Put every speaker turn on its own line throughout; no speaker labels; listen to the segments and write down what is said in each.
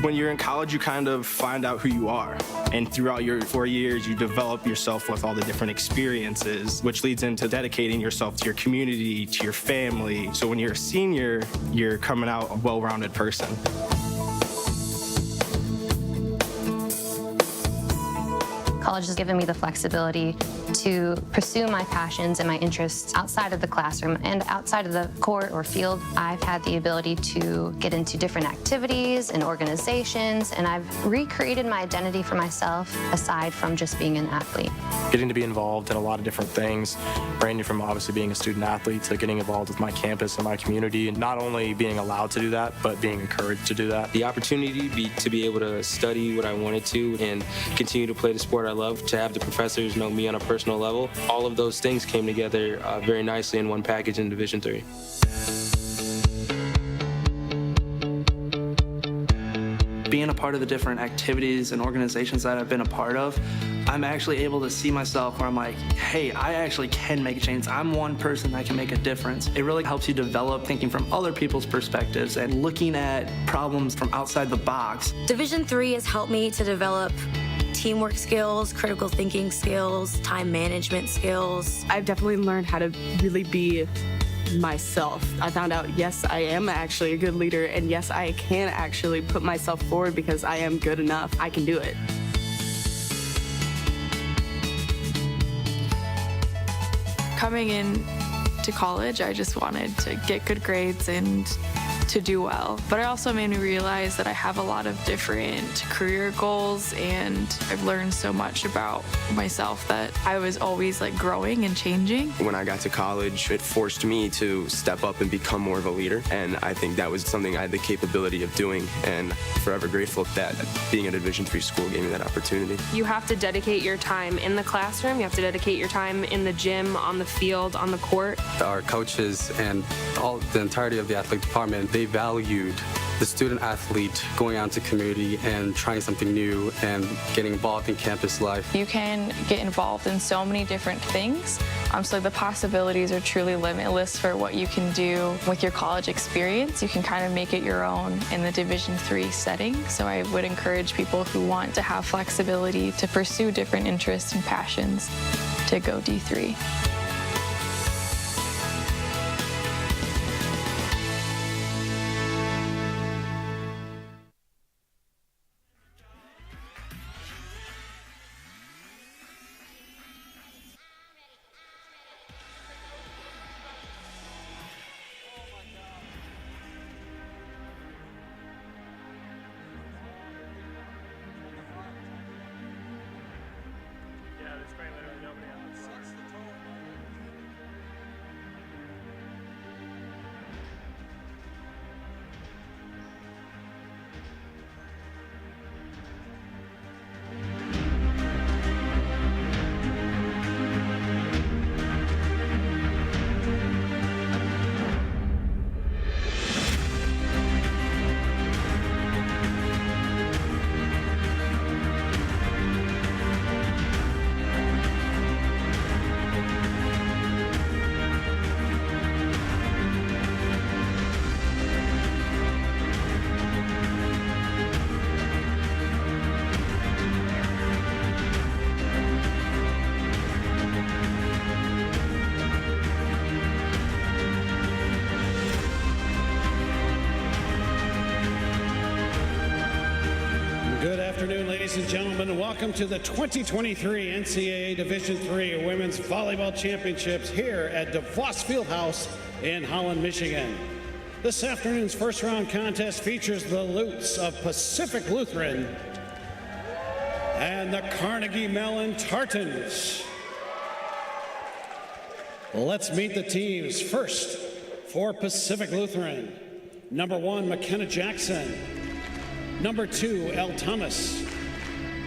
When you're in college, you kind of find out who you are. And throughout your 4 years, you develop yourself with all the different experiences, which leads into dedicating yourself to your community, to your family. So when you're a senior, you're coming out a well-rounded person.
College has given me the flexibility to pursue my passions and my interests outside of the classroom and outside of the court or field. I've had the ability to get into different activities and organizations, and I've recreated my identity for myself aside from just being an athlete.
Getting to be involved in a lot of different things, ranging from obviously being a student athlete to getting involved with my campus and my community, and not only being allowed to do that, but being encouraged to do that.
The opportunity to be able to study what I wanted to and continue to play the sport I love, to have the professors know me on a personal level, all of those things came together very nicely in one package in Division III.
Being a part of the different activities and organizations that I've been a part of, I'm actually able to see myself where I'm like, hey, I actually can make a change. I'm one person that can make a difference. It really helps you develop thinking from other people's perspectives and looking at problems from outside the box.
Division III has helped me to develop teamwork skills, critical thinking skills, time management skills.
I've definitely learned how to really be myself. I found out, yes, I am actually a good leader, and yes, I can actually put myself forward because I am good enough. I can do it.
Coming in to college, I just wanted to get good grades and to do well. But it also made me realize that I have a lot of different career goals, and I've learned so much about myself that I was always like growing and changing.
When I got to college, it forced me to step up and become more of a leader, and I think that was something I had the capability of doing, and forever grateful that being at a Division III school gave me that opportunity.
You have to dedicate your time in the classroom, you have to dedicate your time in the gym, on the field, on the court.
Our coaches and the entirety of the athletic department, they valued the student athlete going out into community and trying something new and getting involved in campus life.
You can get involved in so many different things, so the possibilities are truly limitless for what you can do with your college experience. You can kind of make it your own in the Division III setting, so I would encourage people who want to have flexibility to pursue different interests and passions to go D3.
Good afternoon, ladies and gentlemen, and welcome to the 2023 NCAA Division III Women's Volleyball Championships here at DeVos Fieldhouse in Holland, Michigan. This afternoon's first round contest features the Lutes of Pacific Lutheran and the Carnegie Mellon Tartans. Let's meet the teams. First, for Pacific Lutheran, number 1, McKenna Jackson. Number 2, El Thomas.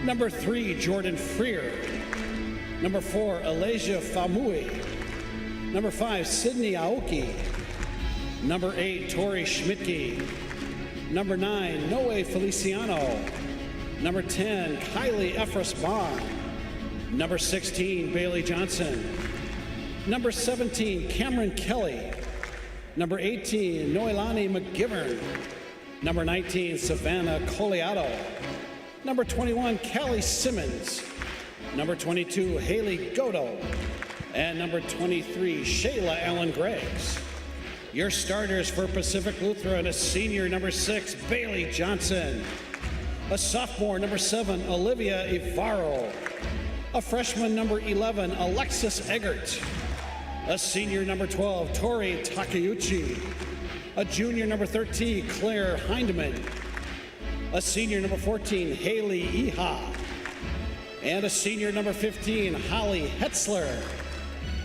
Number 3, Jordan Freer. Number 4, Elijah Famui. Number 5, Sydney Aoki. Number 8, Tori Schmidtke. Number 9, Noe Feliciano. Number 10, Kylie Efros-Bond. Number 16, Bailey Johnson. Number 17, Cameron Kelly. Number 18, Noelani McGivern. Number 19, Savannah Coliato. Number 21, Callie Simmons. Number 22, Haley Godo. And number 23, Shayla Allen Greggs. Your starters for Pacific Lutheran, a senior, number 6, Bailey Johnson. A sophomore, number 7, Olivia Ivaro. A freshman, number 11, Alexis Eggert. A senior, number 12, Tori Takeuchi. A junior, number 13, Claire Hindman. A senior, number 14, Haley Iha. And a senior, number 15, Holly Hetzler.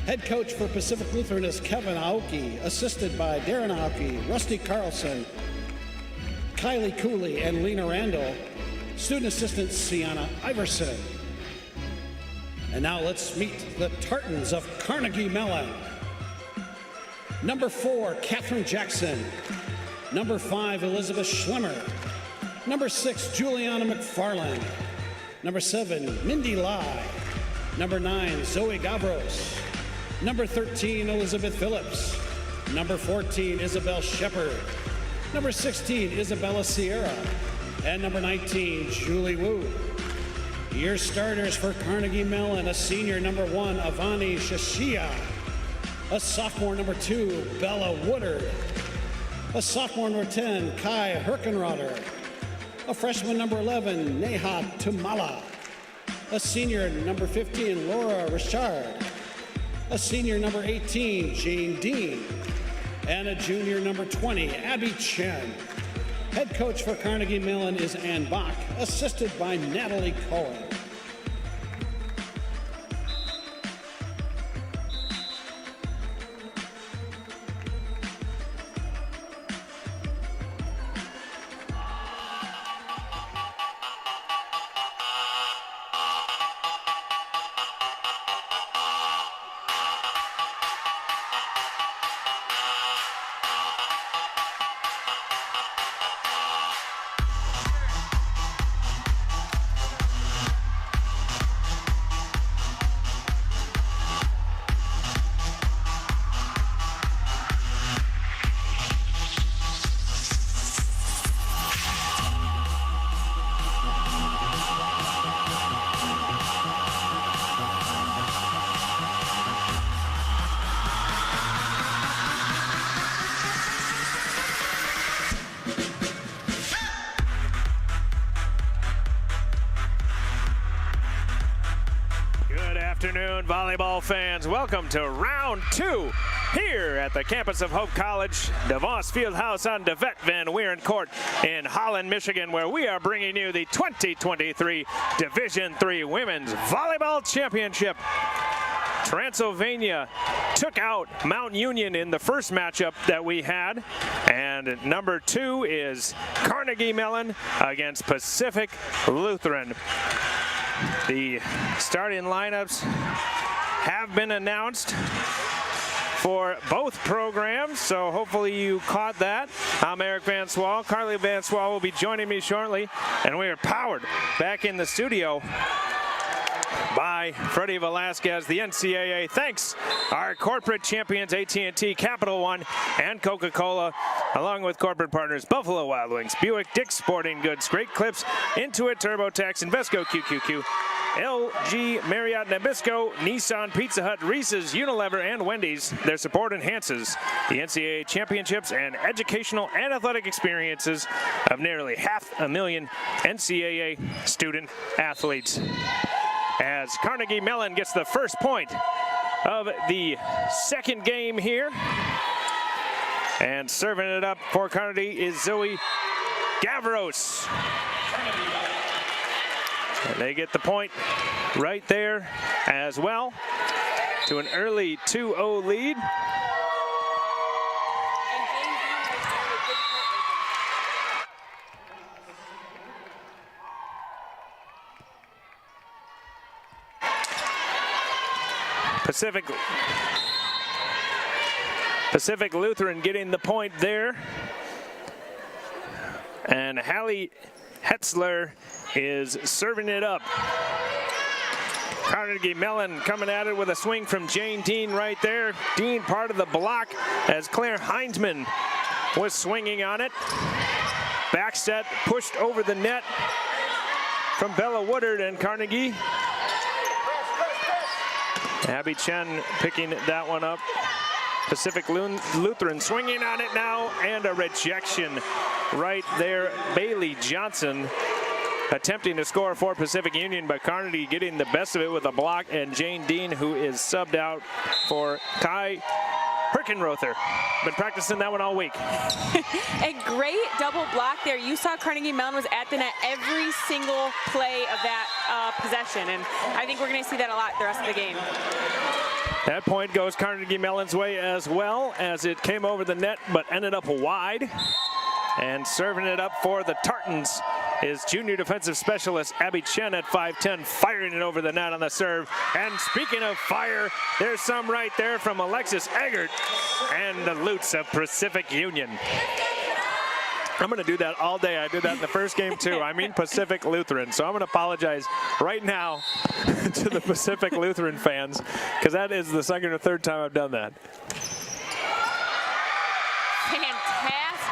Head coach for Pacific Lutheran is Kevin Aoki, assisted by Darren Aoki, Rusty Carlson, Kylie Cooley, and Lena Randall. Student assistant, Sienna Iverson. And now let's meet the Tartans of Carnegie Mellon. Number 4, Katherine Jackson. Number 5, Elizabeth Schlemmer. Number 6, Juliana McFarland. Number 7, Mindy Lai. Number 9, Zoe Gavros. Number 13, Elizabeth Phillips. Number 14, Isabel Shepard. Number 16, Isabella Sierra. And number 19, Julie Wu. Your starters for Carnegie Mellon, a senior, number 1, Avani Shashia. A sophomore, number 2, Bella Woodard. A sophomore, number 10, Kai Herkenroder. A freshman, number 11, Neha Tumala. A senior, number 15, Laura Richard. A senior, number 18, Jane Dean. And a junior, number 20, Abby Chen. Head coach for Carnegie Mellon is Ann Bach, assisted by Natalie Cohen.
Afternoon, volleyball fans. Welcome to round 2 here at the campus of Hope College, DeVos Fieldhouse on DeVette Van Wieren Court in Holland, Michigan, where we are bringing you the 2023 Division III Women's Volleyball Championship. Transylvania took out Mount Union in the first matchup that we had, and number 2 is Carnegie Mellon against Pacific Lutheran. The starting lineups have been announced for both programs, so hopefully you caught that. I'm Eric Van Swal. Carly Van Swal will be joining me shortly, and we are powered back in the studio by Freddie Velasquez, the NCAA. Thanks our corporate champions, AT&T, Capital One, and Coca-Cola, along with corporate partners Buffalo Wild Wings, Buick, Dick's Sporting Goods, Great Clips, Intuit TurboTax, Invesco QQQ, LG, Marriott Nabisco, Nissan, Pizza Hut, Reese's, Unilever, and Wendy's. Their support enhances the NCAA championships and educational and athletic experiences of nearly 500,000 NCAA student athletes. As Carnegie Mellon gets the first point of the second game here. And serving it up for Carnegie is Zoe Gavros. And they get the point right there as well to an early 2-0 lead. Pacific Lutheran getting the point there. And Hallie Hetzler is serving it up. Carnegie Mellon coming at it with a swing from Jane Dean right there. Dean part of the block as Claire Heinzman was swinging on it. Back set pushed over the net from Bella Woodard and Carnegie. Abby Chen picking that one up. Pacific Lutheran swinging on it now, and a rejection right there. Bailey Johnson attempting to score for Pacific Union, but Carnegie getting the best of it with a block, and Jane Dean, who is subbed out for Kai Herkenrother. Been practicing that one all week.
A great double block there. You saw Carnegie Mellon was at the net every single play of that possession, and I think we're going to see that a lot the rest of the game.
That point goes Carnegie Mellon's way as well, as it came over the net but ended up wide. And serving it up for the Tartans is junior defensive specialist Abby Chen at 5'10", firing it over the net on the serve. And speaking of fire, there's some right there from Alexis Eggert and the Lutes of Pacific Union. I'm going to do that all day. I did that in the first game too. I mean Pacific Lutheran. So I'm going to apologize right now to the Pacific Lutheran fans, because that is the second or third time I've done that.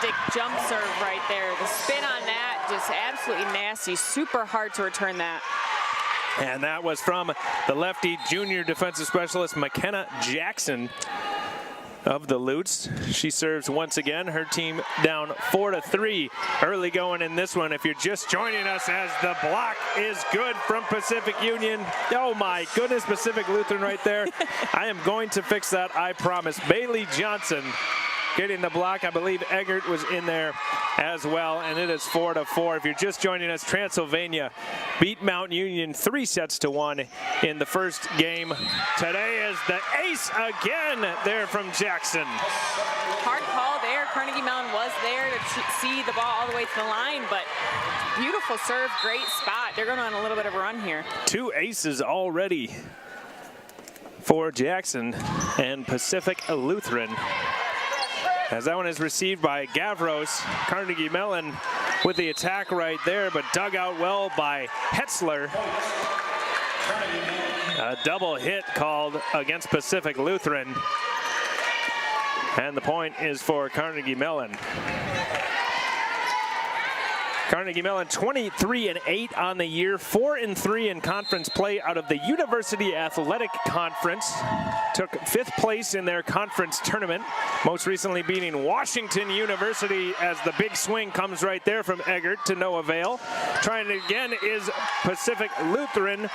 Fantastic jump serve right there. The spin on that, just absolutely nasty. Super hard to return that.
And that was from the lefty junior defensive specialist McKenna Jackson of the Lutes. She serves once again. Her team down 4-3 early going in this one. If you're just joining us, as the block is good from Pacific Union. Oh my goodness, Pacific Lutheran right there. I am going to fix that, I promise. Bailey Johnson getting the block. I believe Eggert was in there as well, and it is 4-4. If you're just joining us, Transylvania beat Mount Union 3-1 in the first game. Today is the ace again there from Jackson.
Hard call there. Carnegie Mellon was there to see the ball all the way to the line, but beautiful serve, great spot. They're going on a little bit of a run here. 2 aces already for Jackson and Pacific Lutheran, as that one is received by Gavros. Carnegie Mellon with the attack right there, but dug out well by Hetzler. A double hit called against Pacific Lutheran. And the point is for Carnegie Mellon. Carnegie Mellon 23-8 on the year, 4-3 in conference play out of the University Athletic Conference. Took 5th place in their conference tournament, most recently beating Washington University, as the big swing comes right there from Eggert to no avail. Trying it again is Pacific Lutheran,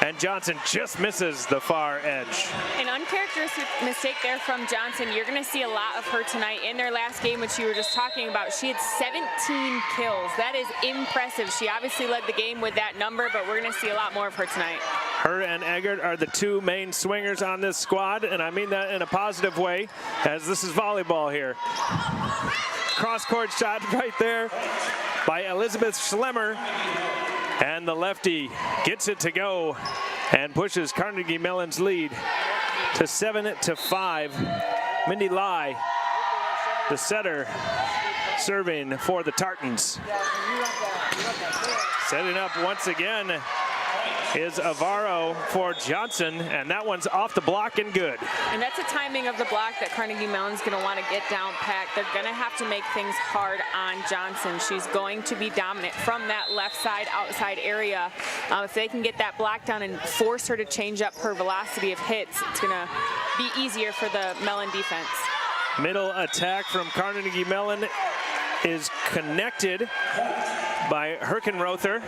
and Johnson just misses the far edge. An uncharacteristic mistake there from Johnson. You're going to see a lot of her tonight. In their last game, which you were just talking about, she had 17 kills. That is impressive. She obviously led the game with that number, but we're going to see a lot more of her tonight.
Her and Eggert are the 2 main swingers on this squad, and I mean that in a positive way, as this is volleyball here. Cross-court shot right there by Elizabeth Schlemmer, and the lefty gets it to go and pushes Carnegie Mellon's lead to 7-5. Mindy Lai, the setter, serving for the Tartans. Setting up once again is Avaro for Johnson, and that one's off the block and good.
And that's a timing of the block that Carnegie Mellon's going to want to get down packed. They're going to have to make things hard on Johnson. She's going to be dominant from that left side, outside area. If they can get that block down and force her to change up her velocity of hits, it's going to be easier for the Mellon defense.
Middle attack from Carnegie Mellon is connected by Herkenrother.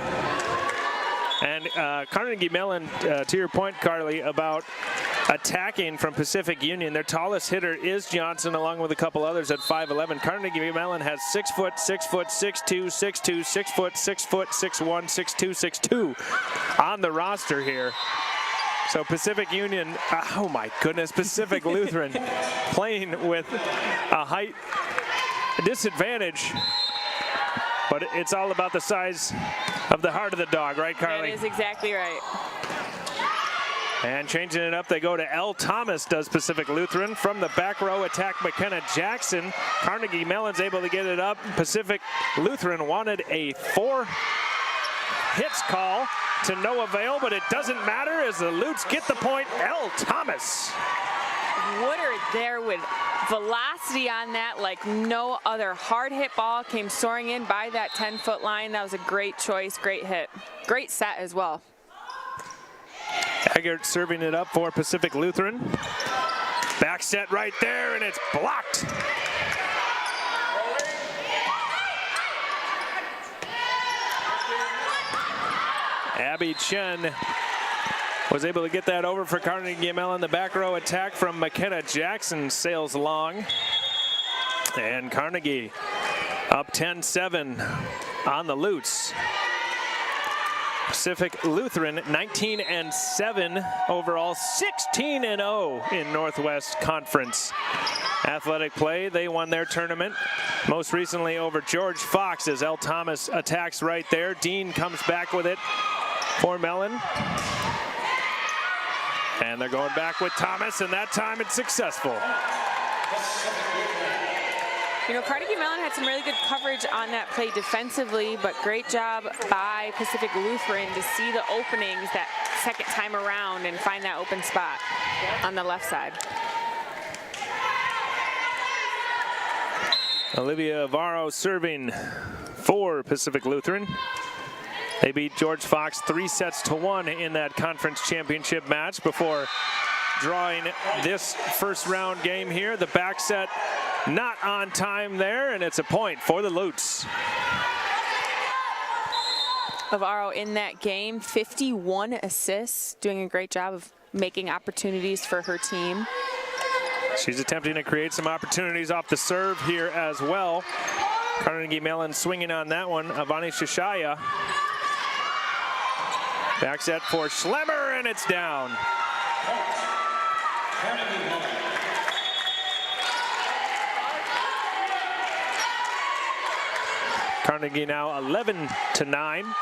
And Carnegie Mellon, to your point, Carly, about attacking from Pacific Union, their tallest hitter is Johnson, along with a couple others at 5'11". Carnegie Mellon has 6 foot, 6 foot, 6'2", 6'2", 6 foot, 6 foot, 6'1", 6'2", 6'2" on the roster here. So Pacific Union, oh my goodness, Pacific Lutheran playing with a height disadvantage. But it's all about the size of the heart of the dog, right, Carly?
That is exactly right.
And changing it up, they go to L. Thomas, does Pacific Lutheran. From the back row attack, McKenna Jackson. Carnegie Mellon's able to get it up. Pacific Lutheran wanted a 4 hits call to no avail, but it doesn't matter as the Lutes get the point. L. Thomas.
Woodard there with
velocity on that like no other. Hard hit ball came soaring in by that 10-foot line. That was a great choice, great hit. Great set as well.
Eggert serving it up for Pacific Lutheran. Back set right there, and it's blocked. Abby Chen was able to get that over for Carnegie Mellon. The back row attack from McKenna Jackson sails along. And Carnegie up 10-7 on the Lutes. Pacific Lutheran 19-7 overall, 16-0 in Northwest Conference athletic play. They won their tournament most recently over George Fox as L. Thomas attacks right there. Dean comes back with it for Mellon. And they're going back with Thomas, and that time it's successful.
You know, Carnegie Mellon had some really good coverage on that play defensively, but great job by Pacific Lutheran to see the openings that second time around and find that open spot on the left side.
Olivia Varro serving for Pacific Lutheran. They beat George Fox 3-1 in that conference championship match before drawing this first round game here. The back set not on time there, and it's a point for the Lutes.
Varro in that game, 51 assists, doing a great job of making opportunities for her team.
She's attempting to create some opportunities off the serve here as well. Carnegie Mellon swinging on that one. Avani Shishaya. Back set for Schlemmer, and it's down. Carnegie now 11-9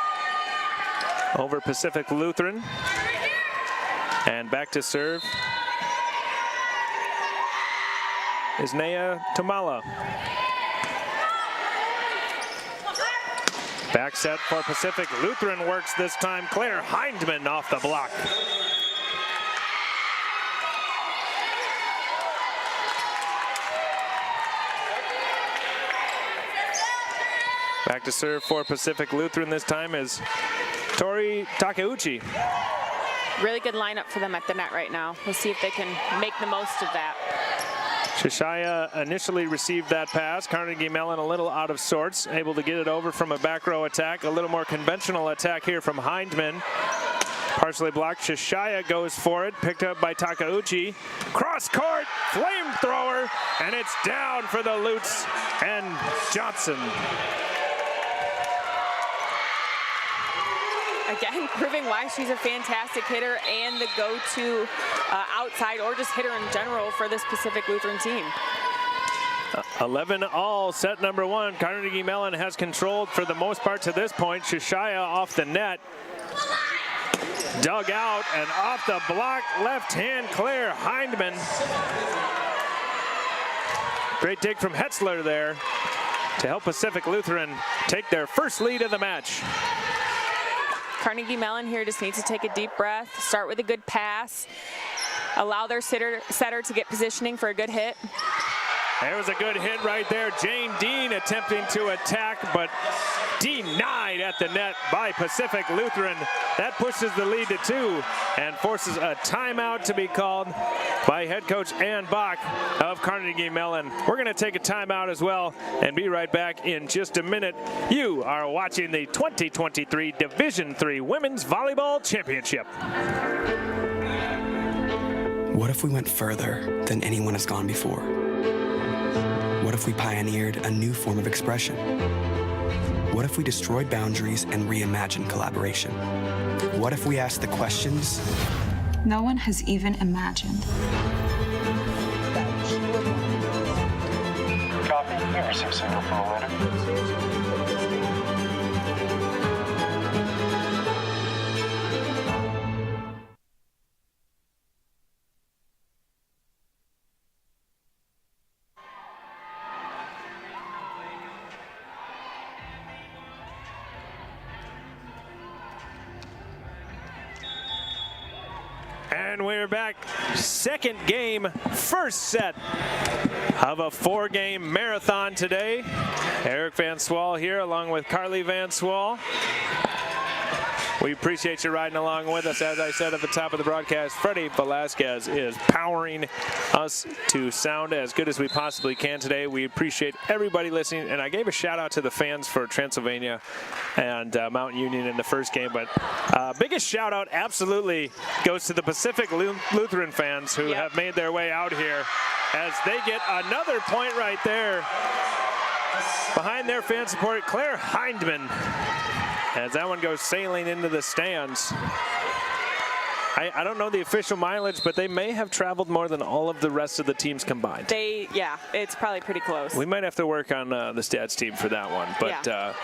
over Pacific Lutheran. And back to serve is Naya Tamala. Back set for Pacific Lutheran works this time. Claire Hindman off the block. Back to serve for Pacific Lutheran this time is Tori Takeuchi.
Really good lineup for them at the net right now. We'll see if they can make the most of that.
Shishaya initially received that pass. Carnegie Mellon a little out of sorts, able to get it over from a back row attack. A little more conventional attack here from Hindman. Partially blocked. Shishaya goes for it, picked up by Takeuchi. Cross court, flamethrower, and it's down for the Lutes and Johnson.
Again, proving why she's a fantastic hitter and the go-to outside or just hitter in general for this Pacific Lutheran team.
11-all, set number one. Carnegie Mellon has controlled for the most part to this point. Shishaya off the net. Dug out and off the block, left hand, Claire Hindman. Great dig from Hetzler there to help Pacific Lutheran take their first lead of the match.
Carnegie Mellon here just needs to take a deep breath, start with a good pass, allow their setter to get positioning for a good hit.
There was a good hit right there. Jane Dean attempting to attack, but denied at the net by Pacific Lutheran. That pushes the lead to 2 and forces a timeout to be called by head coach Ann Bach of Carnegie Mellon. We're going to take a timeout as well and be right back in just a minute. You are watching the 2023 Division III Women's Volleyball Championship.
What if we went further than anyone has gone before? What if we pioneered a new form of expression? What if we destroyed boundaries and reimagined collaboration? What if we asked the questions
no one has even imagined?
Copy. You received signal from the letter.
And we're back. Second game, first set of a 4-game marathon today. Eric Van Swal here along with Carly Van Swal. We appreciate you riding along with us. As I said at the top of the broadcast, Freddie Velasquez is powering us to sound as good as we possibly can today. We appreciate everybody listening, and I gave a shout out to the fans for Transylvania and Mount Union in the first game, but biggest shout out absolutely goes to the Pacific Lutheran fans who have made their way out here as they get another point right there behind their fan support, Claire Hindman, as that one goes sailing into the stands. I don't know the official mileage, but they may have traveled more than all of the rest of the teams combined.
It's probably pretty close.
We might have to work on the stats team for that one. But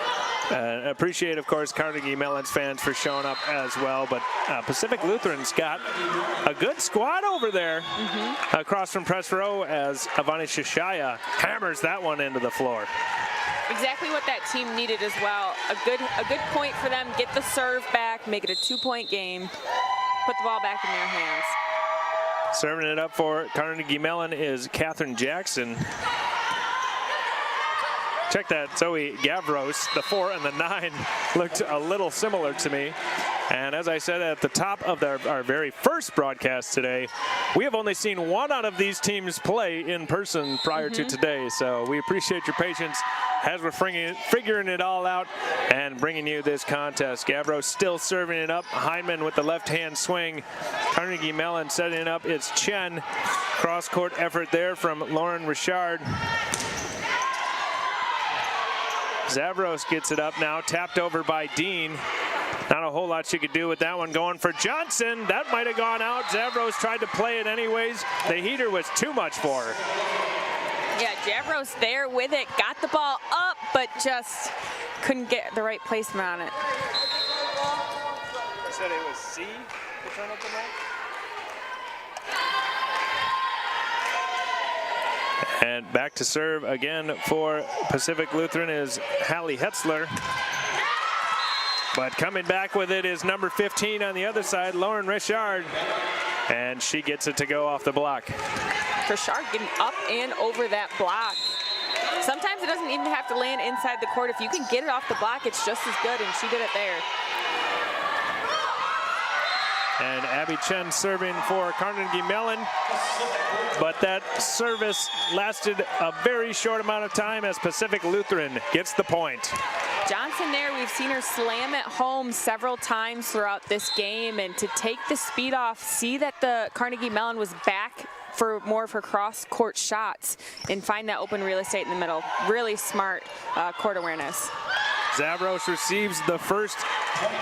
appreciate, of course, Carnegie Mellon's fans for showing up as well. But Pacific Lutheran's got a good squad over there across from press row as Avani Shishaya hammers that one into the floor.
Exactly what that team needed as well. A good point for them. Get the serve back, make it a 2-point game. Put the ball back in their hands.
Serving it up for Carnegie Mellon is Catherine Jackson. Check that, Zoe Gavros. The 4 and the 9 looked a little similar to me. And as I said at the top of our very first broadcast today, we have only seen one out of these teams play in person prior to today. So we appreciate your patience as we're figuring it all out and bringing you this contest. Gavros still serving it up. Hindman with the left-hand swing. Carnegie Mellon setting it up. It's Chen. Cross-court effort there from Lauren Richard. Zavros gets it up now, tapped over by Dean. Not a whole lot she could do with that one. Going for Johnson. That might have gone out. Zavros tried to play it anyways. The heater was too much for her.
Yeah, Javros there with it. Got the ball up, but just couldn't get the right placement on it.
I said it was C to turn up the mic. And back to serve again for Pacific Lutheran is Hallie Hetzler. But coming back with it is number 15 on the other side, Lauren Richard. And she gets it to go off the block.
Richard getting up and over that block. Sometimes it doesn't even have to land inside the court. If you can get it off the block, it's just as good, and she did it there.
And Abby Chen serving for Carnegie Mellon. But that service lasted a very short amount of time as Pacific Lutheran gets the point.
Johnson there, we've seen her slam it home several times throughout this game, and to take the speed off, see that the Carnegie Mellon was back for more of her cross-court shots and find that open real estate in the middle. Really smart court awareness.
Zavros receives the first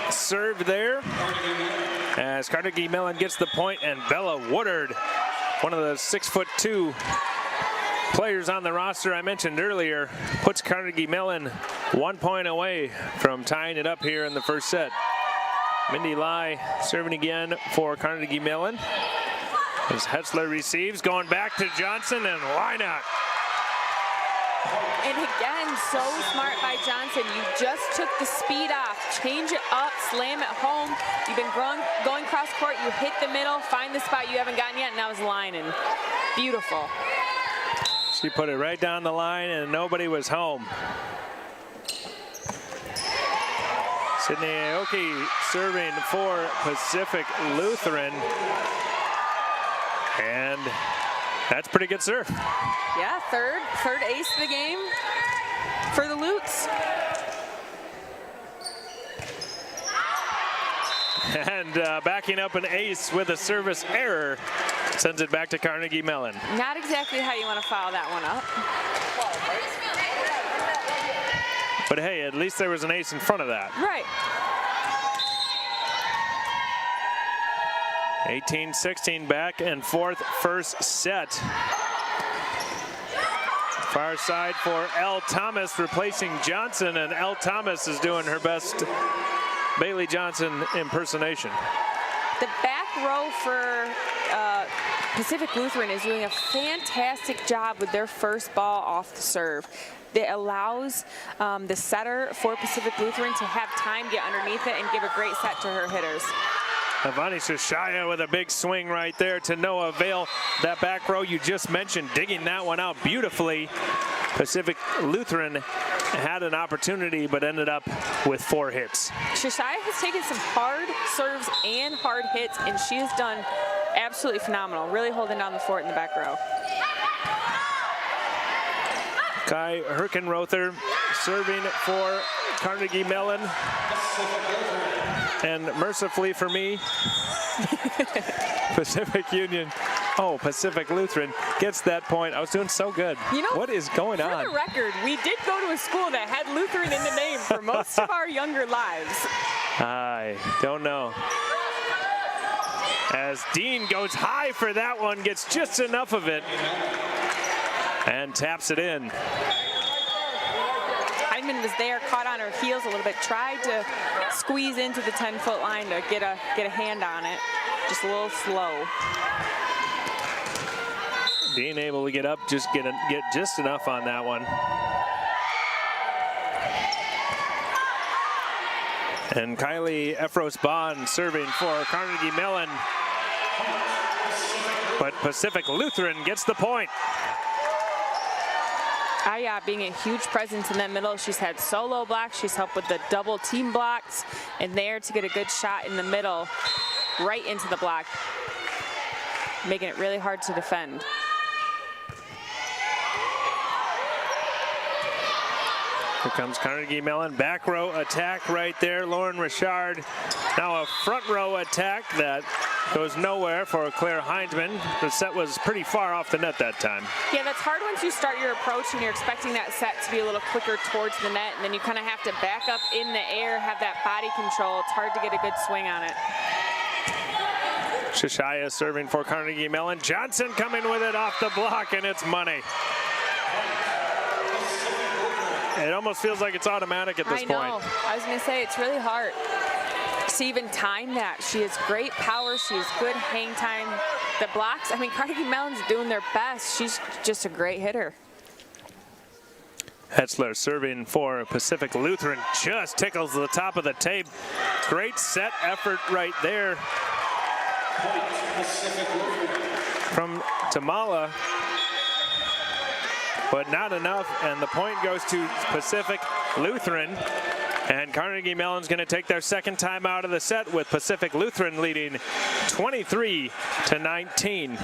serve there as Carnegie Mellon gets the point, and Bella Woodard, one of the 6'2" players on the roster I mentioned earlier, puts Carnegie Mellon 1 point away from tying it up here in the first set. Mindy Lai serving again for Carnegie Mellon. As Hetzler receives, going back to Johnson, and why not?
And again, so smart by Johnson. You just took the speed off, change it up, slam it home. You've been going cross court, you hit the middle, find the spot you haven't gotten yet, and that was lining. Beautiful.
She put it right down the line, and nobody was home. Sydney Aoki serving for Pacific Lutheran. And that's pretty good serve.
Yeah, third ace of the game for the Lutes.
And backing up an ace with a service error sends it back to Carnegie Mellon.
Not exactly how you want to foul that one up.
But hey, at least there was an ace in front of that.
Right.
18-16 back and forth first set. Far side for Elle Thomas replacing Johnson, and Elle Thomas is doing her best Bailey Johnson impersonation.
The back row for Pacific Lutheran is doing a fantastic job with their first ball off the serve. It allows the setter for Pacific Lutheran to have time, get underneath it, and give a great set to her hitters.
Avani Shashaya with a big swing right there to no avail. That back row you just mentioned, digging that one out beautifully. Pacific Lutheran had an opportunity but ended up with 4 hits.
Shashaya has taken some hard serves and hard hits, and she has done absolutely phenomenal, really holding down the fort in the back row.
Kai Herkenrother serving for Carnegie Mellon. And mercifully for me, Pacific Lutheran gets that point. I was doing so good.
You know,
what is going on?
For the record, we did go to a school that had Lutheran in the name for most of our younger lives.
I don't know. As Dean goes high for that one, gets just enough of it, and taps it in.
Hyndman was there, caught on her heels a little bit, tried to squeeze into the 10-foot line to get a hand on it. Just a little slow.
Dean able to get up, get just enough on that one. And Kylie Efros-Bond serving for Carnegie Mellon. But Pacific Lutheran gets the point.
Aya being a huge presence in that middle. She's had solo blocks. She's helped with the double team blocks. And there to get a good shot in the middle, right into the block, making it really hard to defend.
Here comes Carnegie Mellon, back row attack right there. Lauren Richard, now a front row attack that goes nowhere for Claire Hindman. The set was pretty far off the net that time.
Yeah, that's hard once you start your approach and you're expecting that set to be a little quicker towards the net, and then you kind of have to back up in the air, have that body control. It's hard to get a good swing on it.
Shashaya serving for Carnegie Mellon. Johnson coming with it off the block, and it's money. It almost feels like it's automatic at this point.
I know. I was going to say, it's really hard to even time that. She has great power. She has good hang time. The blocks, I mean, Carnegie Mellon's doing their best. She's just a great hitter.
Hetzler serving for Pacific Lutheran. Just tickles the top of the tape. Great set effort right there from Tamala. But not enough, and the point goes to Pacific Lutheran. And Carnegie Mellon's going to take their second time out of the set, with Pacific Lutheran leading 23-19.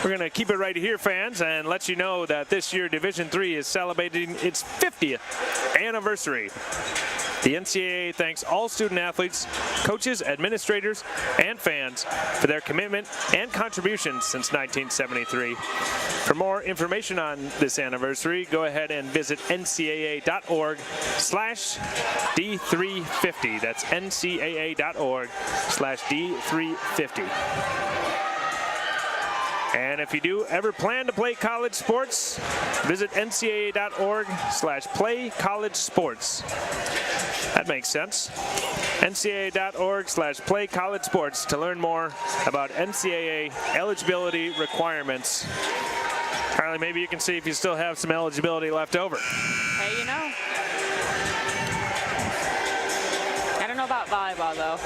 We're going to keep it right here, fans, and let you know that this year Division III is celebrating its 50th anniversary. The NCAA thanks all student athletes, coaches, administrators, and fans for their commitment and contributions since 1973. For more information on this anniversary, go ahead and visit ncaa.org/D350. That's ncaa.org/D350. And if you do ever plan to play college sports, visit ncaa.org/playcollegesports. That makes sense. ncaa.org/playcollegesports to learn more about NCAA eligibility requirements. Carly, maybe you can see if you still have some eligibility left over.
Hey, you know. I don't know about volleyball, though.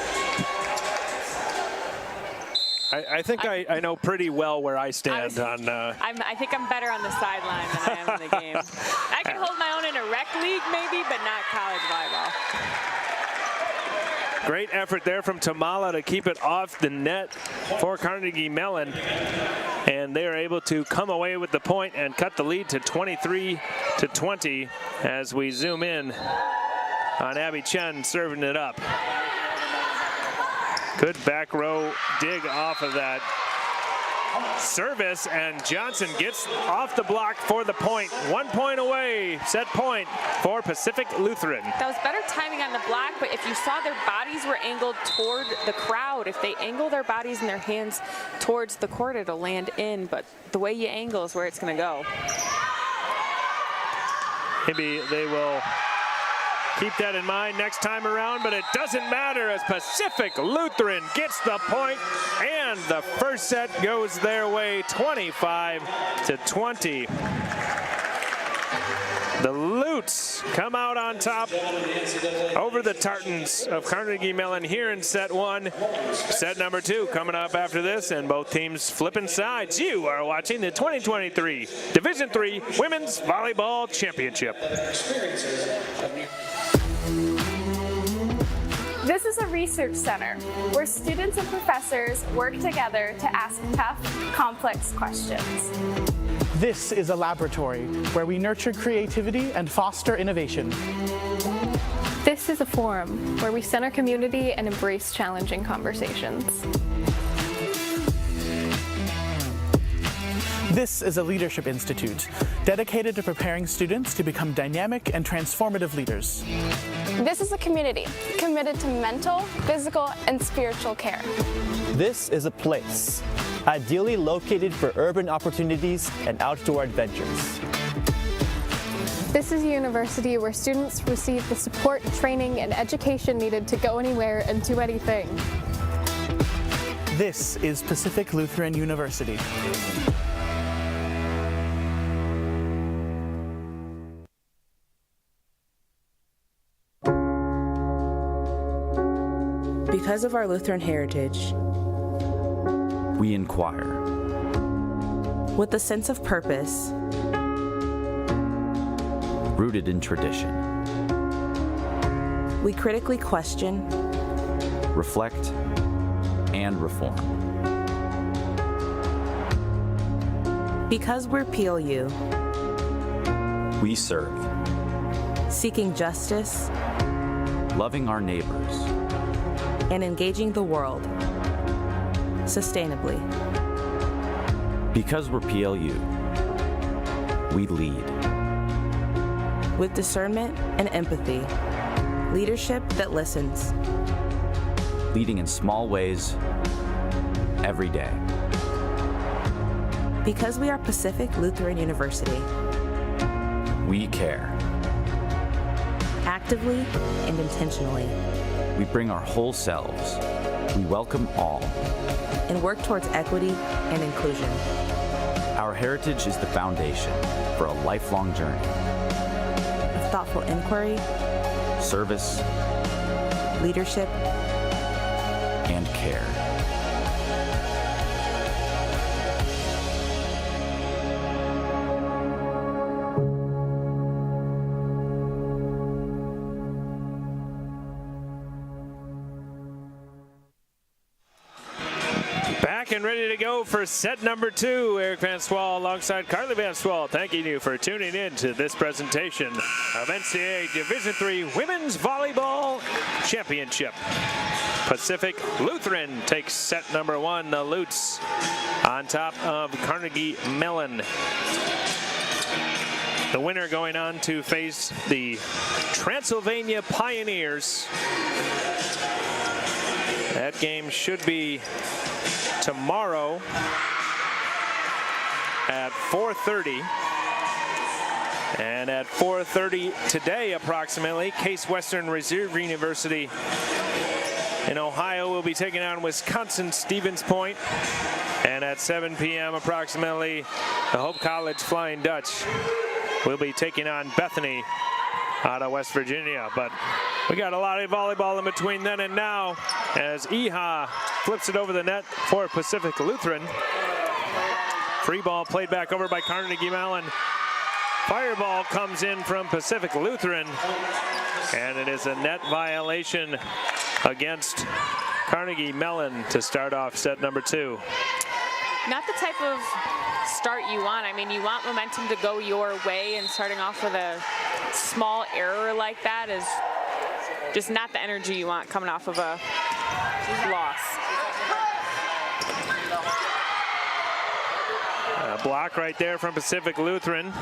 I think I know pretty well where I stand on.
I think I'm better on the sideline than I am in the game. I can hold my own in a rec league maybe, but not college volleyball.
Great effort there from Tamala to keep it off the net for Carnegie Mellon. And they are able to come away with the point and cut the lead to 23-20 as we zoom in on Abby Chen serving it up. Good back row dig off of that service, and Johnson gets off the block for the point. 1 point away, set point for Pacific Lutheran.
That was better timing on the block, but if you saw their bodies were angled toward the crowd, if they angle their bodies and their hands towards the court, it'll land in, but the way you angle is where it's going to go.
Maybe they will keep that in mind next time around, but it doesn't matter as Pacific Lutheran gets the point, and the first set goes their way 25-20. The Lutes come out on top over the Tartans of Carnegie Mellon here in set one. Set number two coming up after this, and both teams flipping sides. You are watching the 2023 Division III Women's Volleyball Championship.
This is a research center where students and professors work together to ask tough, complex questions.
This is a laboratory where we nurture creativity and foster innovation.
This is a forum where we center community and embrace challenging conversations.
This is a leadership institute dedicated to preparing students to become dynamic and transformative leaders.
This is a community committed to mental, physical, and spiritual care.
This is a place ideally located for urban opportunities and outdoor adventures.
This is a university where students receive the support, training, and education needed to go anywhere and do anything.
This is Pacific Lutheran University.
Because of our Lutheran heritage,
we inquire.
With a sense of purpose,
rooted in tradition,
we critically question,
reflect, and reform.
Because we're PLU,
we serve,
seeking justice,
loving our neighbors,
and engaging the world sustainably.
Because we're PLU, we lead.
With discernment and empathy, leadership that listens.
Leading in small ways, every day.
Because we are Pacific Lutheran University,
we care.
Actively and intentionally.
We bring our whole selves. We welcome all.
And work towards equity and inclusion.
Our heritage is the foundation for a lifelong journey
of thoughtful inquiry,
service,
leadership,
and care.
And ready to go for set number two. Eric Van Swal alongside Carly Van Swal, thanking you for tuning in to this presentation of NCAA Division III Women's Volleyball Championship. Pacific Lutheran takes set number one, the Lutes, on top of Carnegie Mellon. The winner going on to face the Transylvania Pioneers. That game should be tomorrow at 4:30. And at 4:30 today, approximately, Case Western Reserve University in Ohio will be taking on Wisconsin Stevens Point. And at 7 p.m. approximately, the Hope College Flying Dutch will be taking on Bethany out of West Virginia. But we got a lot of volleyball in between then and now as Iha flips it over the net for Pacific Lutheran. Free ball played back over by Carnegie Mellon. Fireball comes in from Pacific Lutheran, and it is a net violation against Carnegie Mellon to start off set number two.
Not the type of start you want. I mean, you want momentum to go your way, and starting off with a small error like that is just not the energy you want coming off of a loss.
A block right there from Pacific Lutheran.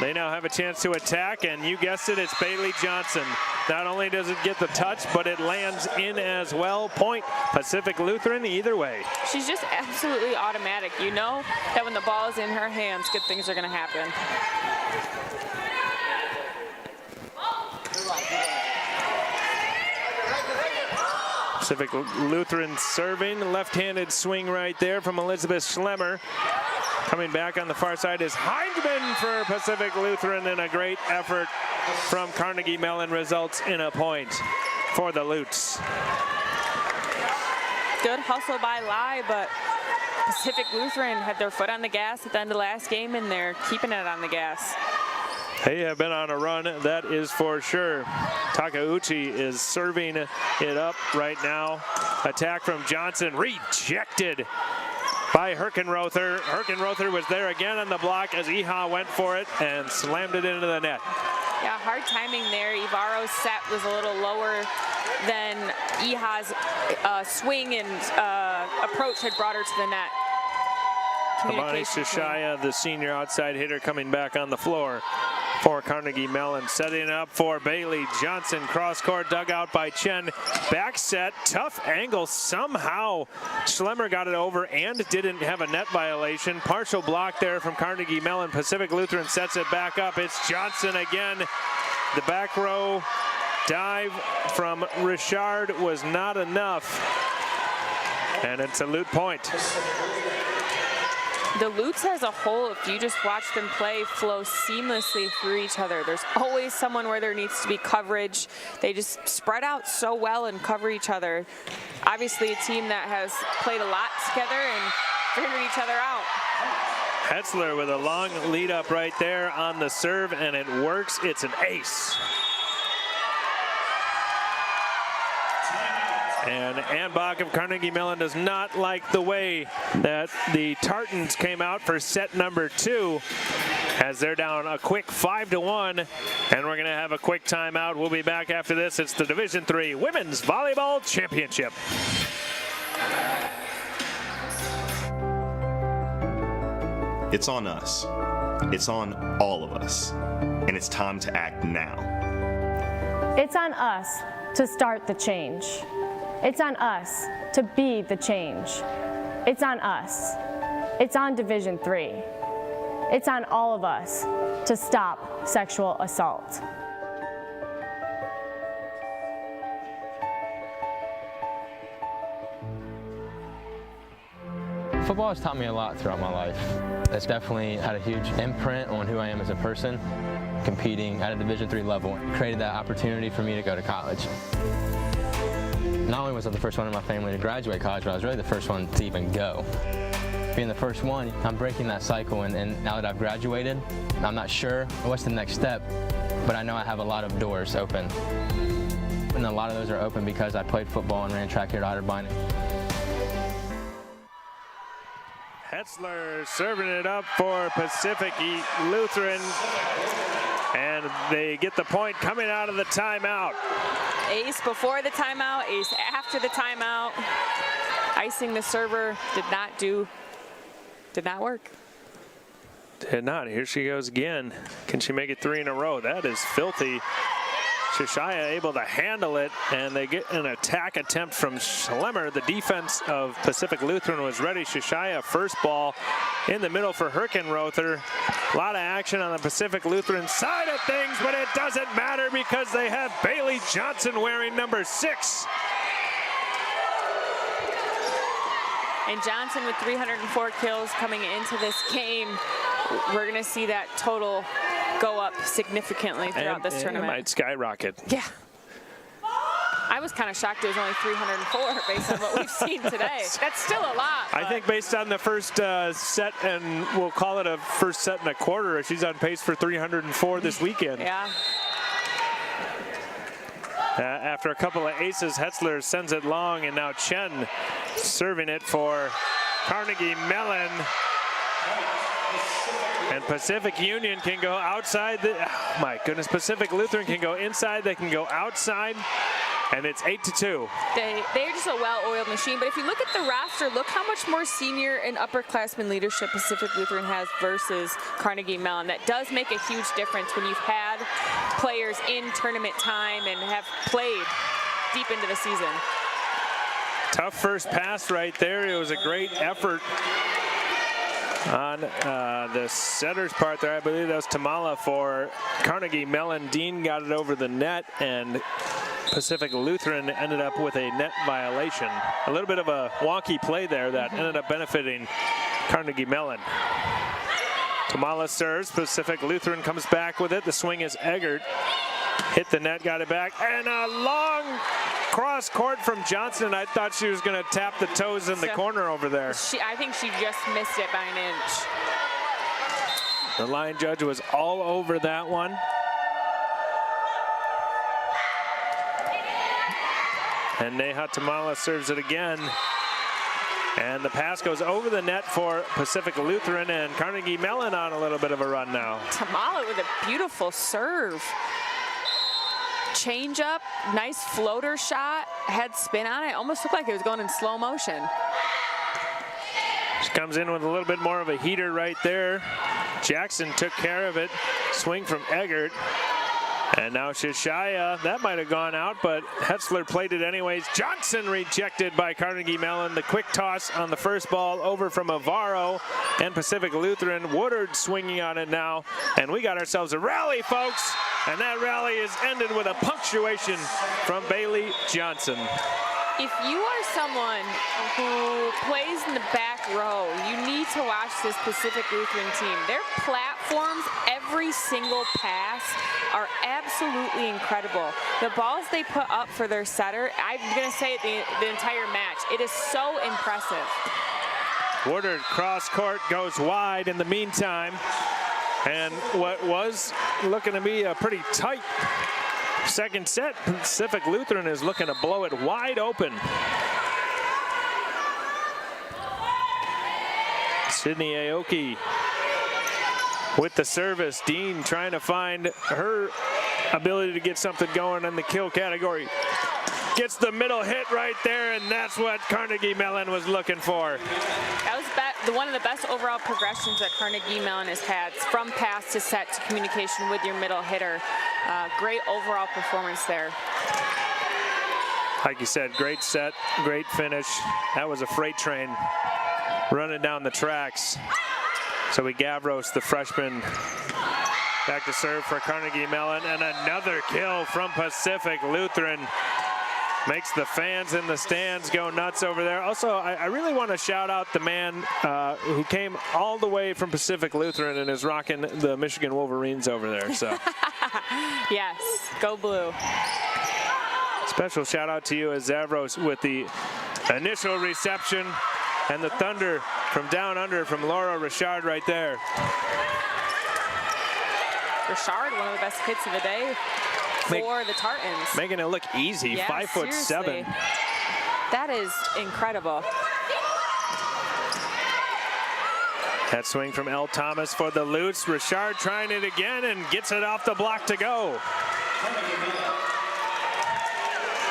They now have a chance to attack, and you guessed it, it's Bailey Johnson. Not only does it get the touch, but it lands in as well. Point Pacific Lutheran either way.
She's just absolutely automatic. You know that when the ball is in her hands, good things are going to happen.
Pacific Lutheran serving, left-handed swing right there from Elizabeth Schlemmer. Coming back on the far side is Hindman for Pacific Lutheran, and a great effort from Carnegie Mellon results in a point for the Lutes.
Good hustle by Lai, but Pacific Lutheran had their foot on the gas at the end of the last game, and they're keeping it on the gas.
They have been on a run, that is for sure. Takauchi is serving it up right now. Attack from Johnson, rejected by Herkenrother. Herkenrother was there again on the block as Iha went for it and slammed it into the net.
Yeah, hard timing there. Ivaro's set was a little lower than Iha's swing and approach had brought her to the net.
Amani Shishaya, the senior outside hitter, coming back on the floor for Carnegie Mellon. Setting up for Bailey Johnson. Cross court dug out by Chen. Back set, tough angle. Somehow Schlemmer got it over and didn't have a net violation. Partial block there from Carnegie Mellon. Pacific Lutheran sets it back up. It's Johnson again. The back row dive from Richard was not enough. And it's a Lute point.
The Lutes as a whole, if you just watch them play, flow seamlessly through each other. There's always someone where there needs to be coverage. They just spread out so well and cover each other. Obviously a team that has played a lot together and figured each other out.
Hetzler with a long lead up right there on the serve, and it works. It's an ace. And Anbach of Carnegie Mellon does not like the way that the Tartans came out for set number 2, as they're down a quick 5-1, and we're going to have a quick timeout. We'll be back after this. It's the Division III Women's Volleyball Championship.
It's on us. It's on all of us. And it's time to act now.
It's on us to start the change. It's on us to be the change. It's on us. It's on Division III. It's on all of us to stop sexual assault.
Football has taught me a lot throughout my life. It's definitely had a huge imprint on who I am as a person. Competing at a Division III level created that opportunity for me to go to college. Not only was I the first one in my family to graduate college, but I was really the first one to even go. Being the first one, I'm breaking that cycle, and now that I've graduated, I'm not sure what's the next step, but I know I have a lot of doors open. And a lot of those are open because I played football and ran track here at Otterbein.
Hetzler serving it up for Pacific Lutheran, and they get the point coming out of the timeout.
Ace before the timeout, ace after the timeout. Icing the server did not work.
Did not. Here she goes again. Can she make it 3 in a row? That is filthy. Shishaya able to handle it, and they get an attack attempt from Schlemmer. The defense of Pacific Lutheran was ready. Shishaya first ball in the middle for Herkenrother. A lot of action on the Pacific Lutheran side of things, but it doesn't matter because they have Bailey Johnson wearing number 6.
And Johnson with 304 kills coming into this game. We're going to see that total go up significantly throughout this tournament.
It might skyrocket.
Yeah. I was kind of shocked it was only 304 based on what we've seen today. That's still a lot.
I think based on the first set, and we'll call it a first set and a quarter, she's on pace for 304 this weekend.
Yeah.
After a couple of aces, Hetzler sends it long, and now Chen serving it for Carnegie Mellon. And Pacific Union can go outside. Oh my goodness, Pacific Lutheran can go inside, they can go outside, and it's 8-2.
They're just a well-oiled machine, but if you look at the roster, look how much more senior and upperclassmen leadership Pacific Lutheran has versus Carnegie Mellon. That does make a huge difference when you've had players in tournament time and have played deep into the season.
Tough first pass right there. It was a great effort on the setter's part there. I believe that was Tamala for Carnegie Mellon. Dean got it over the net, and Pacific Lutheran ended up with a net violation. A little bit of a wonky play there that ended up benefiting Carnegie Mellon. Tamala serves. Pacific Lutheran comes back with it. The swing is Eggert. Hit the net, got it back, and a long cross court from Johnson. I thought she was going to tap the toes in the corner over there.
I think she just missed it by an inch.
The line judge was all over that one. And Neha Tamala serves it again. And the pass goes over the net for Pacific Lutheran, and Carnegie Mellon on a little bit of a run now.
Tamala with a beautiful serve. Change up, nice floater shot, head spin on it. Almost looked like it was going in slow motion.
She comes in with a little bit more of a heater right there. Jackson took care of it. Swing from Eggert. And now Shishaya, that might have gone out, but Hetzler played it anyways. Johnson rejected by Carnegie Mellon. The quick toss on the first ball over from Avaro and Pacific Lutheran. Woodard swinging on it now. And we got ourselves a rally, folks. And that rally is ended with a punctuation from Bailey Johnson.
If you are someone who plays in the back row, you need to watch this Pacific Lutheran team. Their platforms, every single pass, are absolutely incredible. The balls they put up for their setter, I'm going to say it the entire match, it is so impressive.
Woodard cross court goes wide in the meantime. And what was looking to be a pretty tight second set, Pacific Lutheran is looking to blow it wide open. Sydney Aoki with the service. Dean trying to find her ability to get something going in the kill category. Gets the middle hit right there, and that's what Carnegie Mellon was looking for.
That was one of the best overall progressions that Carnegie Mellon has had, from pass to set to communication with your middle hitter. Great overall performance there.
Like you said, great set, great finish. That was a freight train running down the tracks. So we Gavros, the freshman, back to serve for Carnegie Mellon, and another kill from Pacific Lutheran. Makes the fans in the stands go nuts over there. Also, I really want to shout out the man who came all the way from Pacific Lutheran and is rocking the Michigan Wolverines over there. So,
yes, go blue.
Special shout out to you as Zavros with the initial reception and the thunder from down under from Laura Richard right there.
Richard, one of the best hits of the day for the Tartans.
Making it look easy,
yeah,
5'7".
That is incredible.
That swing from L. Thomas for the Lutes. Richard trying it again and gets it off the block to go.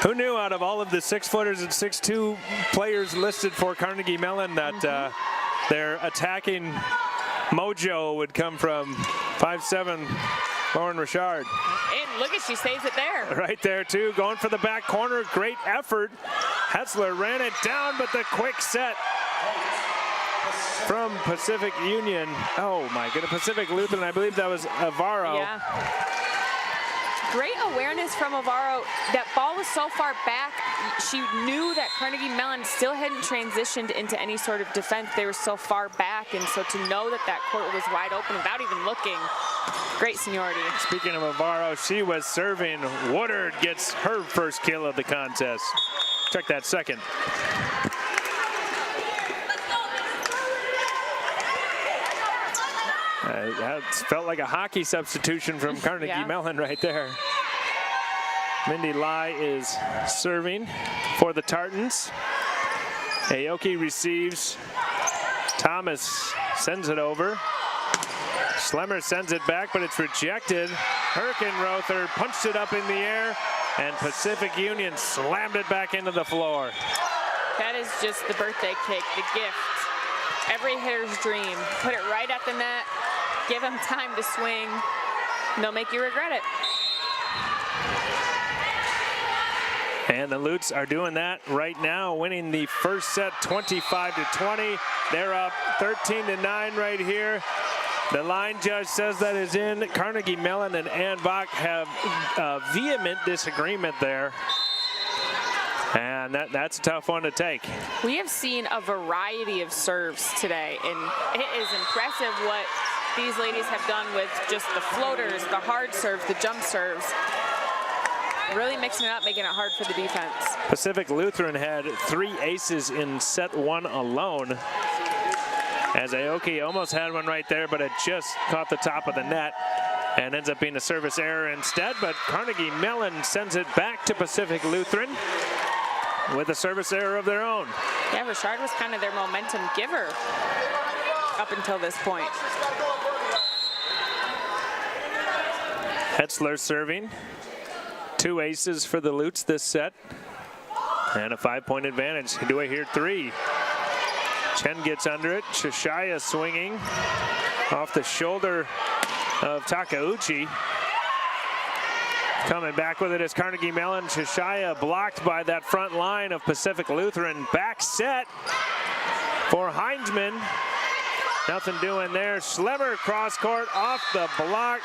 Who knew out of all of the 6-footers and 6'2" players listed for Carnegie Mellon that their attacking mojo would come from 5'7" Lauren Richard.
And look at, she saves it there.
Right there too, going for the back corner, great effort. Hetzler ran it down, but the quick set from Pacific Union. Oh my goodness, Pacific Lutheran, I believe that was Avaro.
Yeah. Great awareness from Avaro. That ball was so far back, she knew that Carnegie Mellon still hadn't transitioned into any sort of defense. They were so far back, and so to know that that court was wide open without even looking, great seniority.
Speaking of Avaro, she was serving. Woodard gets her first kill of the contest. Check that second. That felt like a hockey substitution from Carnegie Mellon right there. Mindy Lai is serving for the Tartans. Aoki receives. Thomas sends it over. Schlemmer sends it back, but it's rejected. Herkenrother punched it up in the air, and Pacific Union slammed it back into the floor.
That is just the birthday cake, the gift. Every hitter's dream. Put it right at the net, give them time to swing, and they'll make you regret it.
And the Lutes are doing that right now, winning the first set 25-20. They're up 13-9 right here. The line judge says that is in. Carnegie Mellon and Ann Bach have a vehement disagreement there. And that's a tough one to take.
We have seen a variety of serves today, and it is impressive what these ladies have done with just the floaters, the hard serves, the jump serves. Really mixing it up, making it hard for the defense.
Pacific Lutheran had 3 aces in set 1 alone, as Aoki almost had one right there, but it just caught the top of the net and ends up being a service error instead. But Carnegie Mellon sends it back to Pacific Lutheran with a service error of their own.
Yeah, Richard was kind of their momentum giver up until this point.
Hetzler serving. 2 aces for the Lutes this set. And a 5-point advantage. Do I hear 3? Chen gets under it. Shishaya swinging off the shoulder of Takeuchi. Coming back with it is Carnegie Mellon. Shishaya blocked by that front line of Pacific Lutheran. Back set for Heinzman. Nothing doing there. Schlemmer cross court off the block.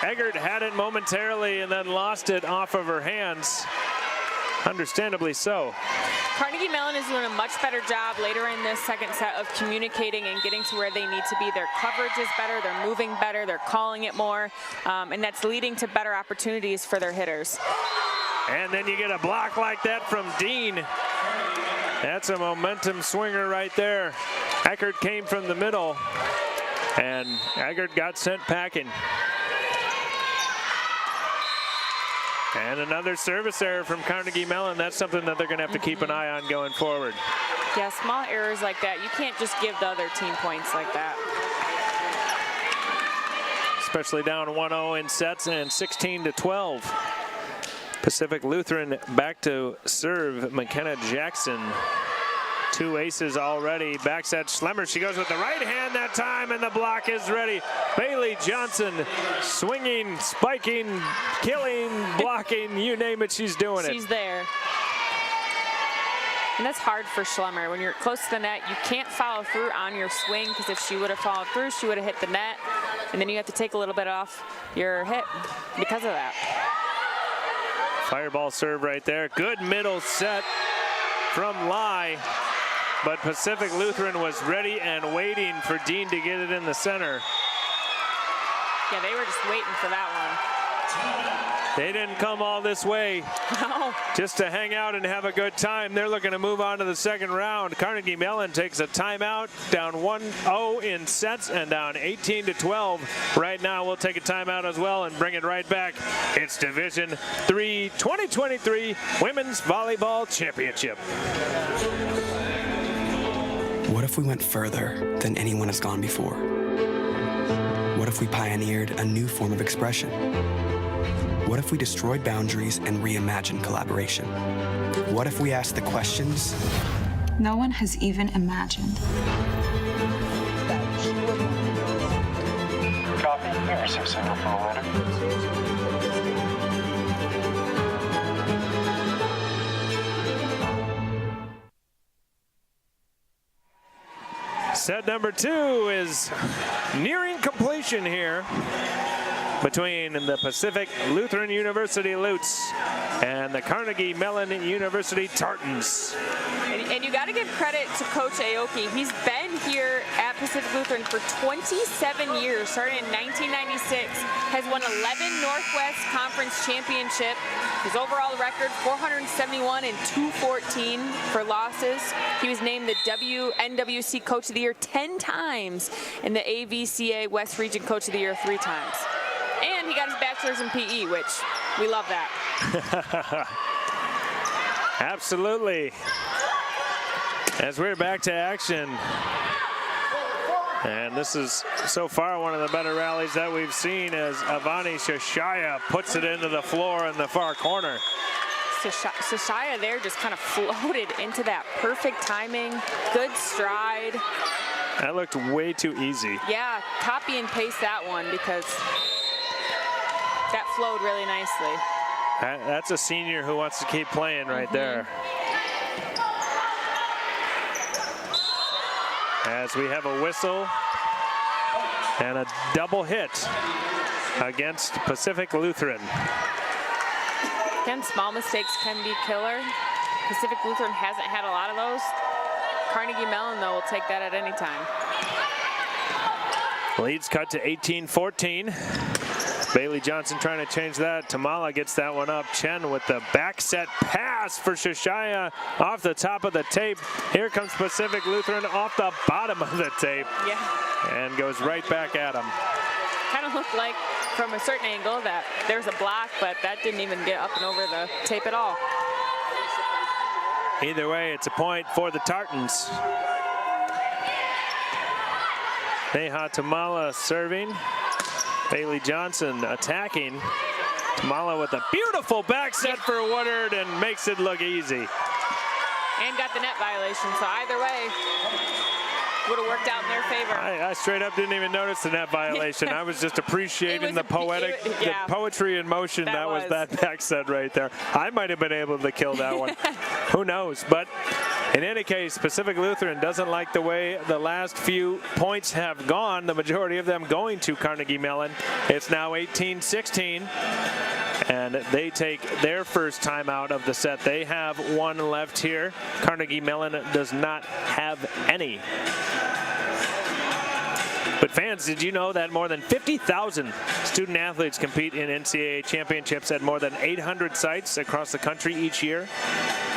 Eggert had it momentarily and then lost it off of her hands. Understandably so.
Carnegie Mellon is doing a much better job later in this second set of communicating and getting to where they need to be. Their coverage is better, they're moving better, they're calling it more, and that's leading to better opportunities for their hitters.
And then you get a block like that from Dean. That's a momentum swinger right there. Eckert came from the middle, and Eggert got sent packing. And another service error from Carnegie Mellon. That's something that they're going to have to keep an eye on going forward.
Yeah, small errors like that, you can't just give the other team points like that.
Especially down 1-0 in sets and 16-12. Pacific Lutheran back to serve McKenna Jackson. 2 aces already. Back set Schlemmer. She goes with the right hand that time, and the block is ready. Bailey Johnson swinging, spiking, killing, blocking, you name it, she's doing it.
She's there. And that's hard for Schlemmer. When you're close to the net, you can't follow through on your swing, because if she would have followed through, she would have hit the net. And then you have to take a little bit off your hit because of that.
Fireball serve right there. Good middle set from Lai. But Pacific Lutheran was ready and waiting for Dean to get it in the center.
Yeah, they were just waiting for that
one. They didn't come all this way just to hang out and have a good time. They're looking to move on to the second round. Carnegie Mellon takes a timeout, down 1-0 in sets and down 18-12. Right now, we'll take a timeout as well and bring it right back. It's Division III 2023 Women's Volleyball Championship.
What if we went further than anyone has gone before? What if we pioneered a new form of expression? What if we destroyed boundaries and reimagined collaboration? What if we asked the questions
no one has even imagined?
Copy. We received signal from the letter.
Set number 2 is nearing completion here between the Pacific Lutheran University Lutes and the Carnegie Mellon University Tartans.
And you got to give credit to Coach Aoki. He's been here at Pacific Lutheran for 27 years, starting in 1996, has won 11 Northwest Conference Championship. His overall record, 471 and 214 for losses. He was named the NWC Coach of the Year 10 times and the AVCA West Region Coach of the Year 3 times. And he got his bachelor's in PE, which we love that.
Absolutely. As we're back to action. And this is so far one of the better rallies that we've seen as Avani Shishaya puts it into the floor in the far corner.
Shishaya there just kind of floated into that perfect timing, good stride.
That looked way too easy.
Yeah, copy and paste that one because that flowed really nicely.
That's a senior who wants to keep playing right there. As we have a whistle and a double hit against Pacific Lutheran.
Again, small mistakes can be killer. Pacific Lutheran hasn't had a lot of those. Carnegie Mellon, though, will take that at any time.
Leads cut to 18-14. Bailey Johnson trying to change that. Tamala gets that one up. Chen with the back set pass for Shashaya off the top of the tape. Here comes Pacific Lutheran off the bottom of the tape.
Yeah.
And goes right back at him.
Kind of looked like from a certain angle that there was a block, but that didn't even get up and over the tape at all.
Either way, it's a point for the Tartans. Neha Tamala serving. Bailey Johnson attacking. Tamala with a beautiful back set for Woodard and makes it look easy.
And got the net violation, so either way, would have worked out in their favor.
I straight up didn't even notice the net violation. I was just appreciating the poetry in motion. That was that back set right there. I might have been able to kill that one. Who knows? But in any case, Pacific Lutheran doesn't like the way the last few points have gone, the majority of them going to Carnegie Mellon. It's now 18-16, and they take their first time out of the set. They have one left here. Carnegie Mellon does not have any. But fans, did you know that more than 50,000 student athletes compete in NCAA championships at more than 800 sites across the country each year?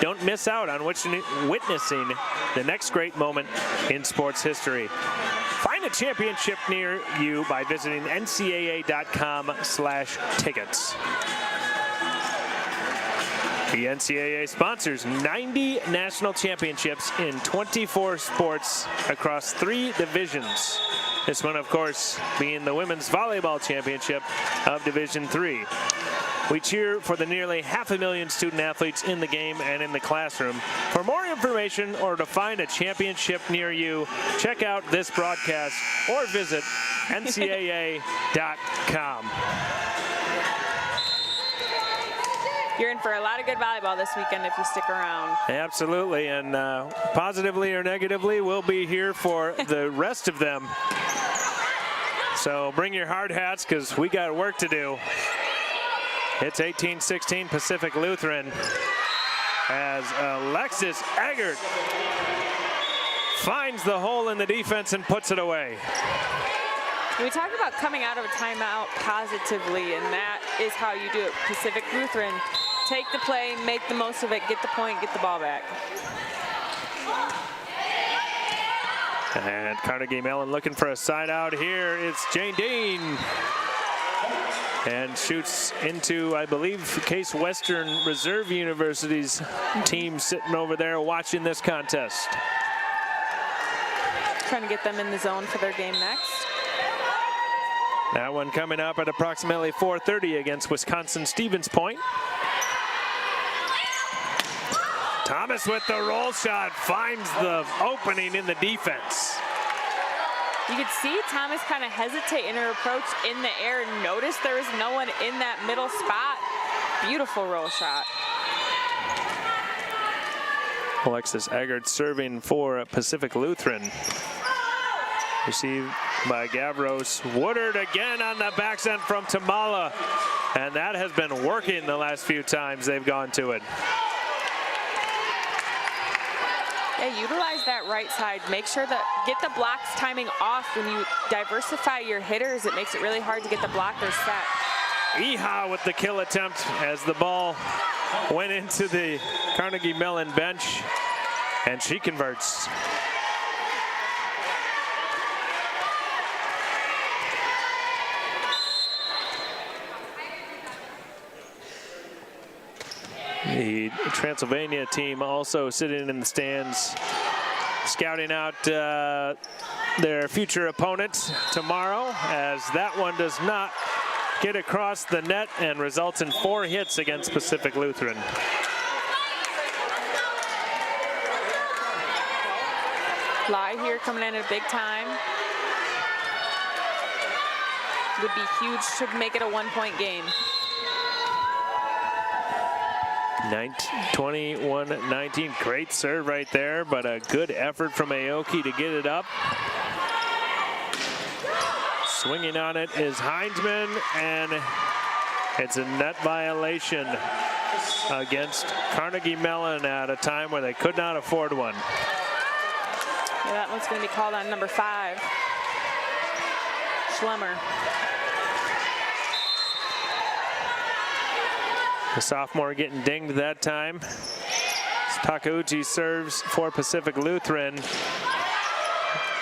Don't miss out on witnessing the next great moment in sports history. Find a championship near you by visiting ncaa.com/tickets. The NCAA sponsors 90 national championships in 24 sports across 3 divisions. This one, of course, being the Women's Volleyball Championship of Division III. We cheer for the nearly 500,000 student athletes in the game and in the classroom. For more information or to find a championship near you, check out this broadcast or visit ncaa.com.
You're in for a lot of good volleyball this weekend if you stick around.
Absolutely, and positively or negatively, we'll be here for the rest of them. So bring your hard hats because we got work to do. It's 18-16 Pacific Lutheran as Alexis Eggert finds the hole in the defense and puts it away.
We talk about coming out of a timeout positively, and that is how you do it. Pacific Lutheran, take the play, make the most of it, get the point, get the ball back.
And Carnegie Mellon looking for a side out here. It's Jane Dean. And shoots into, I believe, Case Western Reserve University's team sitting over there watching this contest.
Trying to get them in the zone for their game next.
That one coming up at approximately 4:30 against Wisconsin Stevens Point. Thomas with the roll shot finds the opening in the defense.
You could see Thomas kind of hesitate in her approach in the air. Notice there is no one in that middle spot. Beautiful roll shot.
Alexis Eggert serving for Pacific Lutheran. Received by Gavros. Woodard again on the backsend from Tamala. And that has been working the last few times they've gone to it.
Yeah, utilize that right side. Make sure that get the blocks timing off. When you diversify your hitters, it makes it really hard to get the blockers set.
Iha with the kill attempt as the ball went into the Carnegie Mellon bench, and she converts. The Transylvania team also sitting in the stands, scouting out their future opponent tomorrow, as that one does not get across the net and results in 4 hits against Pacific Lutheran.
Fly here coming in at a big time. Would be huge to make it a 1-point game.
21-19, great serve right there, but a good effort from Aoki to get it up. Swinging on it is Heinzman, and it's a net violation. against Carnegie Mellon at a time where they could not afford one.
Yeah, that one's going to be called on number 5, Schlemmer.
The sophomore getting dinged that time. Takauchi serves for Pacific Lutheran.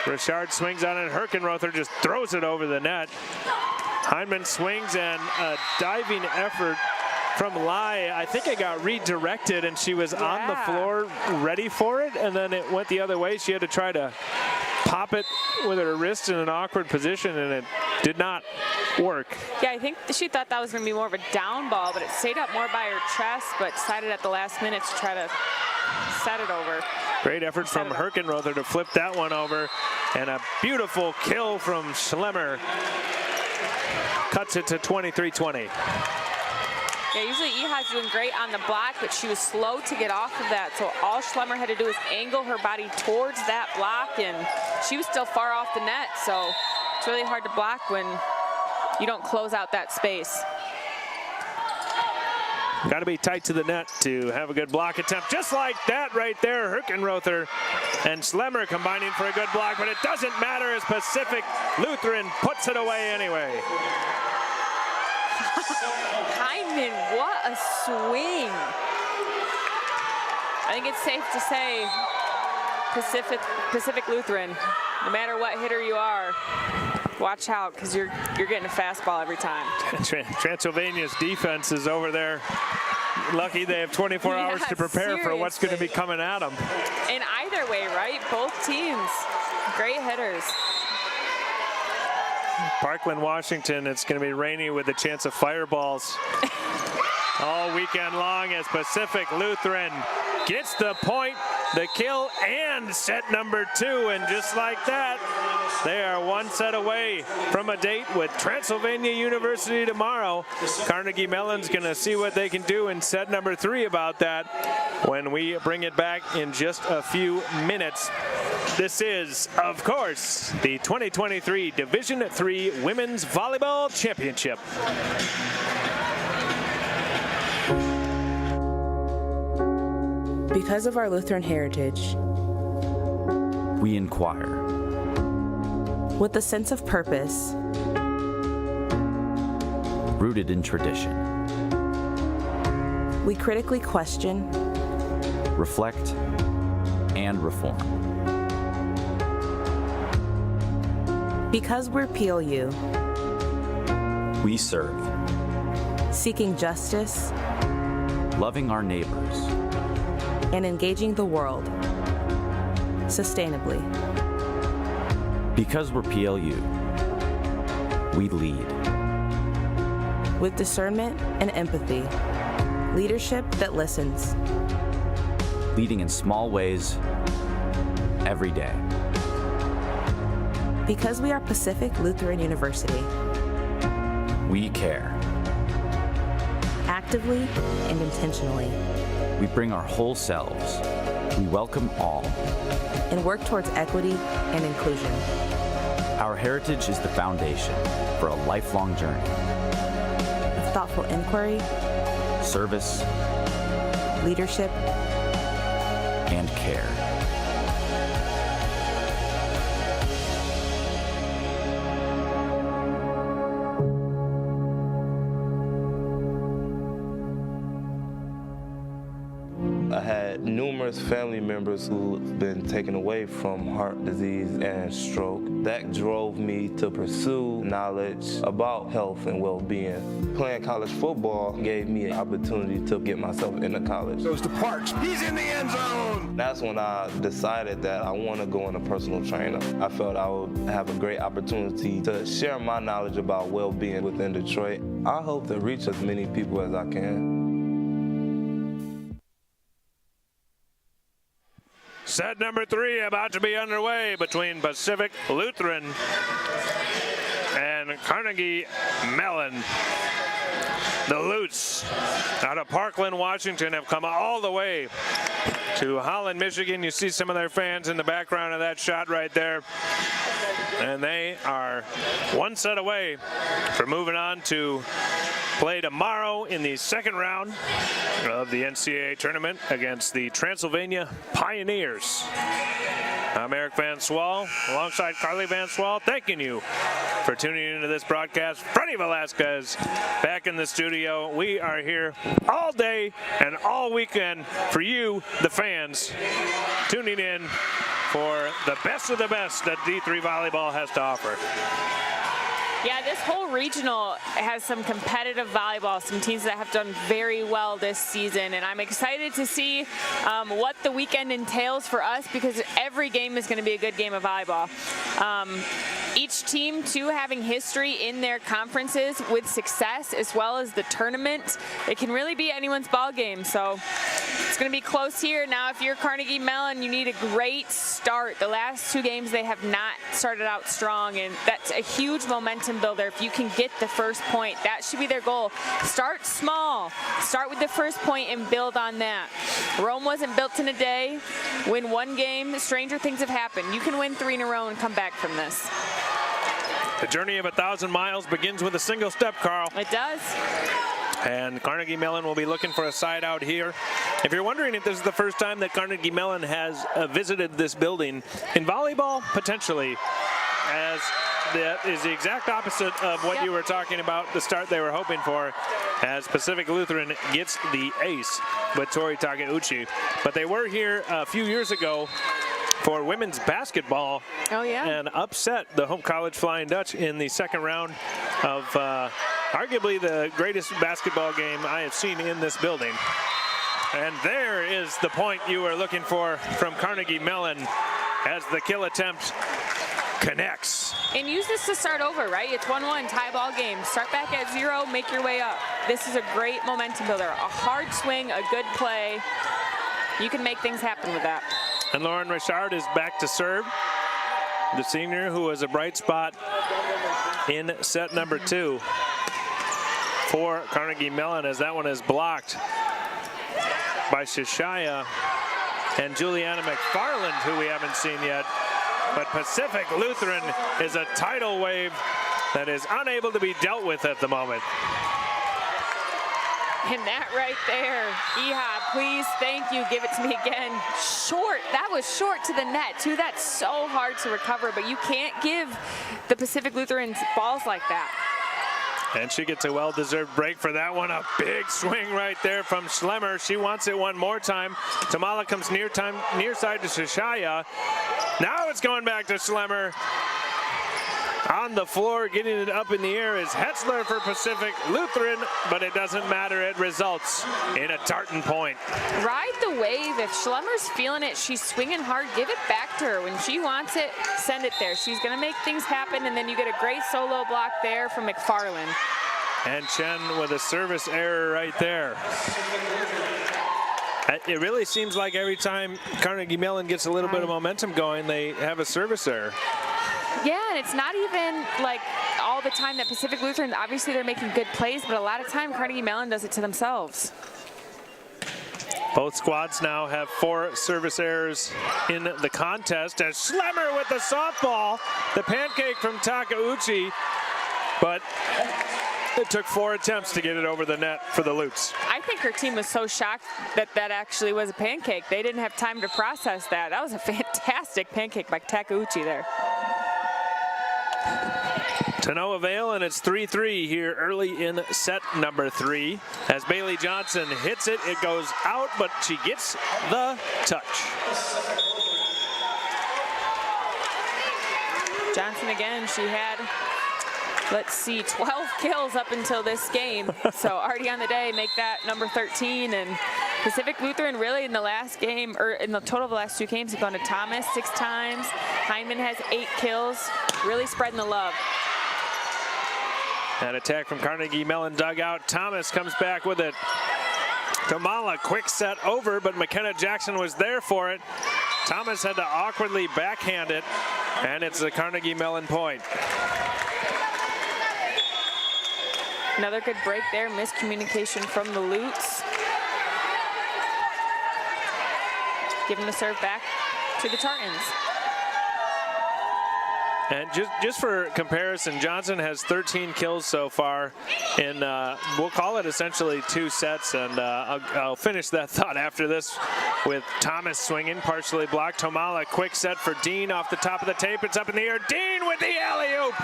Richard swings on it. Herkenrother just throws it over the net. Heineman swings, and a diving effort from Lai. I think it got redirected, and she was on the floor ready for it, and then it went the other way. She had to try to pop it with her wrist in an awkward position, and it did not work.
Yeah, I think she thought that was going to be more of a down ball, but it stayed up more by her chest, but decided at the last minute to try to set it over.
Great effort from Herkenrother to flip that one over, and a beautiful kill from Schlemmer. Cuts it to 23-20.
Yeah, usually Iha's doing great on the block, but she was slow to get off of that. So all Schlemmer had to do was angle her body towards that block, and she was still far off the net. So it's really hard to block when you don't close out that space.
Got to be tight to the net to have a good block attempt. Just like that right there, Herkenrother and Schlemmer combining for a good block, but it doesn't matter as Pacific Lutheran puts it away anyway.
Heineman, what a swing. I think it's safe to say Pacific Lutheran, no matter what hitter you are, watch out, because you're getting a fastball every time.
Transylvania's defense is over there. Lucky they have 24 hours to prepare for what's going to be coming at them.
In either way, right? Both teams, great hitters.
Parkland, Washington, it's going to be rainy with a chance of fireballs all weekend long as Pacific Lutheran gets the point, the kill, and set number 2. And just like that, they are one set away from a date with Transylvania University tomorrow. Carnegie Mellon's going to see what they can do in set number 3 about that when we bring it back in just a few minutes. This is, of course, the 2023 Division III Women's Volleyball Championship.
Because of our Lutheran heritage,
we inquire.
With a sense of purpose,
rooted in tradition,
we critically question,
reflect, and reform.
Because we're PLU,
we serve,
seeking justice,
loving our neighbors,
and engaging the world sustainably.
Because we're PLU, we lead.
With discernment and empathy, leadership that listens.
Leading in small ways, every day.
Because we are Pacific Lutheran University,
we care.
Actively and intentionally.
We bring our whole selves. We welcome all.
And work towards equity and inclusion.
Our heritage is the foundation for a lifelong journey.
Of thoughtful inquiry,
service,
leadership,
and care.
I had numerous family members who've been taken away from heart disease and stroke. That drove me to pursue knowledge about health and well-being. Playing college football gave me an opportunity to get myself into college.
Goes to Parks. He's in the end zone.
That's when I decided that I want to go into personal trainer. I felt I would have a great opportunity to share my knowledge about well-being within Detroit. I hope to reach as many people as I can.
Set number 3 about to be underway between Pacific Lutheran and Carnegie Mellon. The Lutes out of Parkland, Washington have come all the way to Holland, Michigan. You see some of their fans in the background of that shot right there. And they are one set away from moving on to play tomorrow in the second round of the NCAA tournament against the Transylvania Pioneers. I'm Eric Van Swal, alongside Carly Van Swal, thanking you for tuning into this broadcast. Freddie Velasquez back in the studio. We are here all day and all weekend for you, the fans, tuning in for the best of the best that D3 volleyball has to offer.
Yeah, this whole regional has some competitive volleyball, some teams that have done very well this season, and I'm excited to see what the weekend entails for us, because every game is going to be a good game of volleyball. Each team, too, having history in their conferences with success, as well as the tournament. It can really be anyone's ball game, so it's going to be close here. Now, if you're Carnegie Mellon, you need a great start. The last two games, they have not started out strong, and that's a huge momentum builder. If you can get the first point, that should be their goal. Start small. Start with the first point and build on that. Rome wasn't built in a day. Win one game, stranger things have happened. You can win 3 in a row and come back from this.
The journey of 1,000 miles begins with a single step, Carl.
It does.
And Carnegie Mellon will be looking for a side out here. If you're wondering if this is the first time that Carnegie Mellon has visited this building, in volleyball, potentially, as that is the exact opposite of what you were talking about, the start they were hoping for, as Pacific Lutheran gets the ace with Tori Takeuchi. But they were here a few years ago for women's basketball.
Oh, yeah.
And upset the Home College Flying Dutch in the second round of arguably the greatest basketball game I have seen in this building. And there is the point you were looking for from Carnegie Mellon as the kill attempt connects.
And use this to start over, right? It's 1-1, tie ball game. Start back at 0, make your way up. This is a great momentum builder. A hard swing, a good play. You can make things happen with that.
And Lauren Richard is back to serve. The senior who was a bright spot in set number 2 for Carnegie Mellon, as that one is blocked by Shishaya and Juliana McFarland, who we haven't seen yet. But Pacific Lutheran is a tidal wave that is unable to be dealt with at the moment.
And that right there, Iha, please, thank you, give it to me again. Short, that was short to the net, too. That's so hard to recover, but you can't give the Pacific Lutherans balls like that.
And she gets a well-deserved break for that one. A big swing right there from Schlemmer. She wants it one more time. Tamala comes near side to Shishaya. Now it's going back to Schlemmer. On the floor, getting it up in the air is Hetzler for Pacific Lutheran, but it doesn't matter. It results in a tartan point.
Ride the wave. If Schlemmer's feeling it, she's swinging hard, give it back to her. When she wants it, send it there. She's going to make things happen, and then you get a great solo block there from McFarland.
And Chen with a service error right there. It really seems like every time Carnegie Mellon gets a little bit of momentum going, they have a service error.
Yeah, and it's not even like all the time that Pacific Lutheran, obviously they're making good plays, but a lot of time Carnegie Mellon does it to themselves.
Both squads now have 4 service errors in the contest, as Schlemmer with the softball, the pancake from Takeuchi, but it took 4 attempts to get it over the net for the Lutes.
I think her team was so shocked that that actually was a pancake. They didn't have time to process that. That was a fantastic pancake by Takeuchi there.
To no avail, and it's 3-3 here early in set number 3. As Bailey Johnson hits it, it goes out, but she gets the touch.
Johnson again, she had, let's see, 12 kills up until this game. So already on the day, make that number 13. And Pacific Lutheran really in the last game, or in the total of the last 2 games, have gone to Thomas 6 times. Hyman has 8 kills, really spreading the love.
An attack from Carnegie Mellon dugout. Thomas comes back with it. Kamala, quick set over, but McKenna Jackson was there for it. Thomas had to awkwardly backhand it, and it's a Carnegie Mellon point.
Another good break there, miscommunication from the Lutes. Giving the serve back to the Tartans.
And just for comparison, Johnson has 13 kills so far in, we'll call it essentially 2 sets. And I'll finish that thought after this with Thomas swinging, partially blocked. Tomala, quick set for Dean off the top of the tape. It's up in the air. Dean with the alley-oop.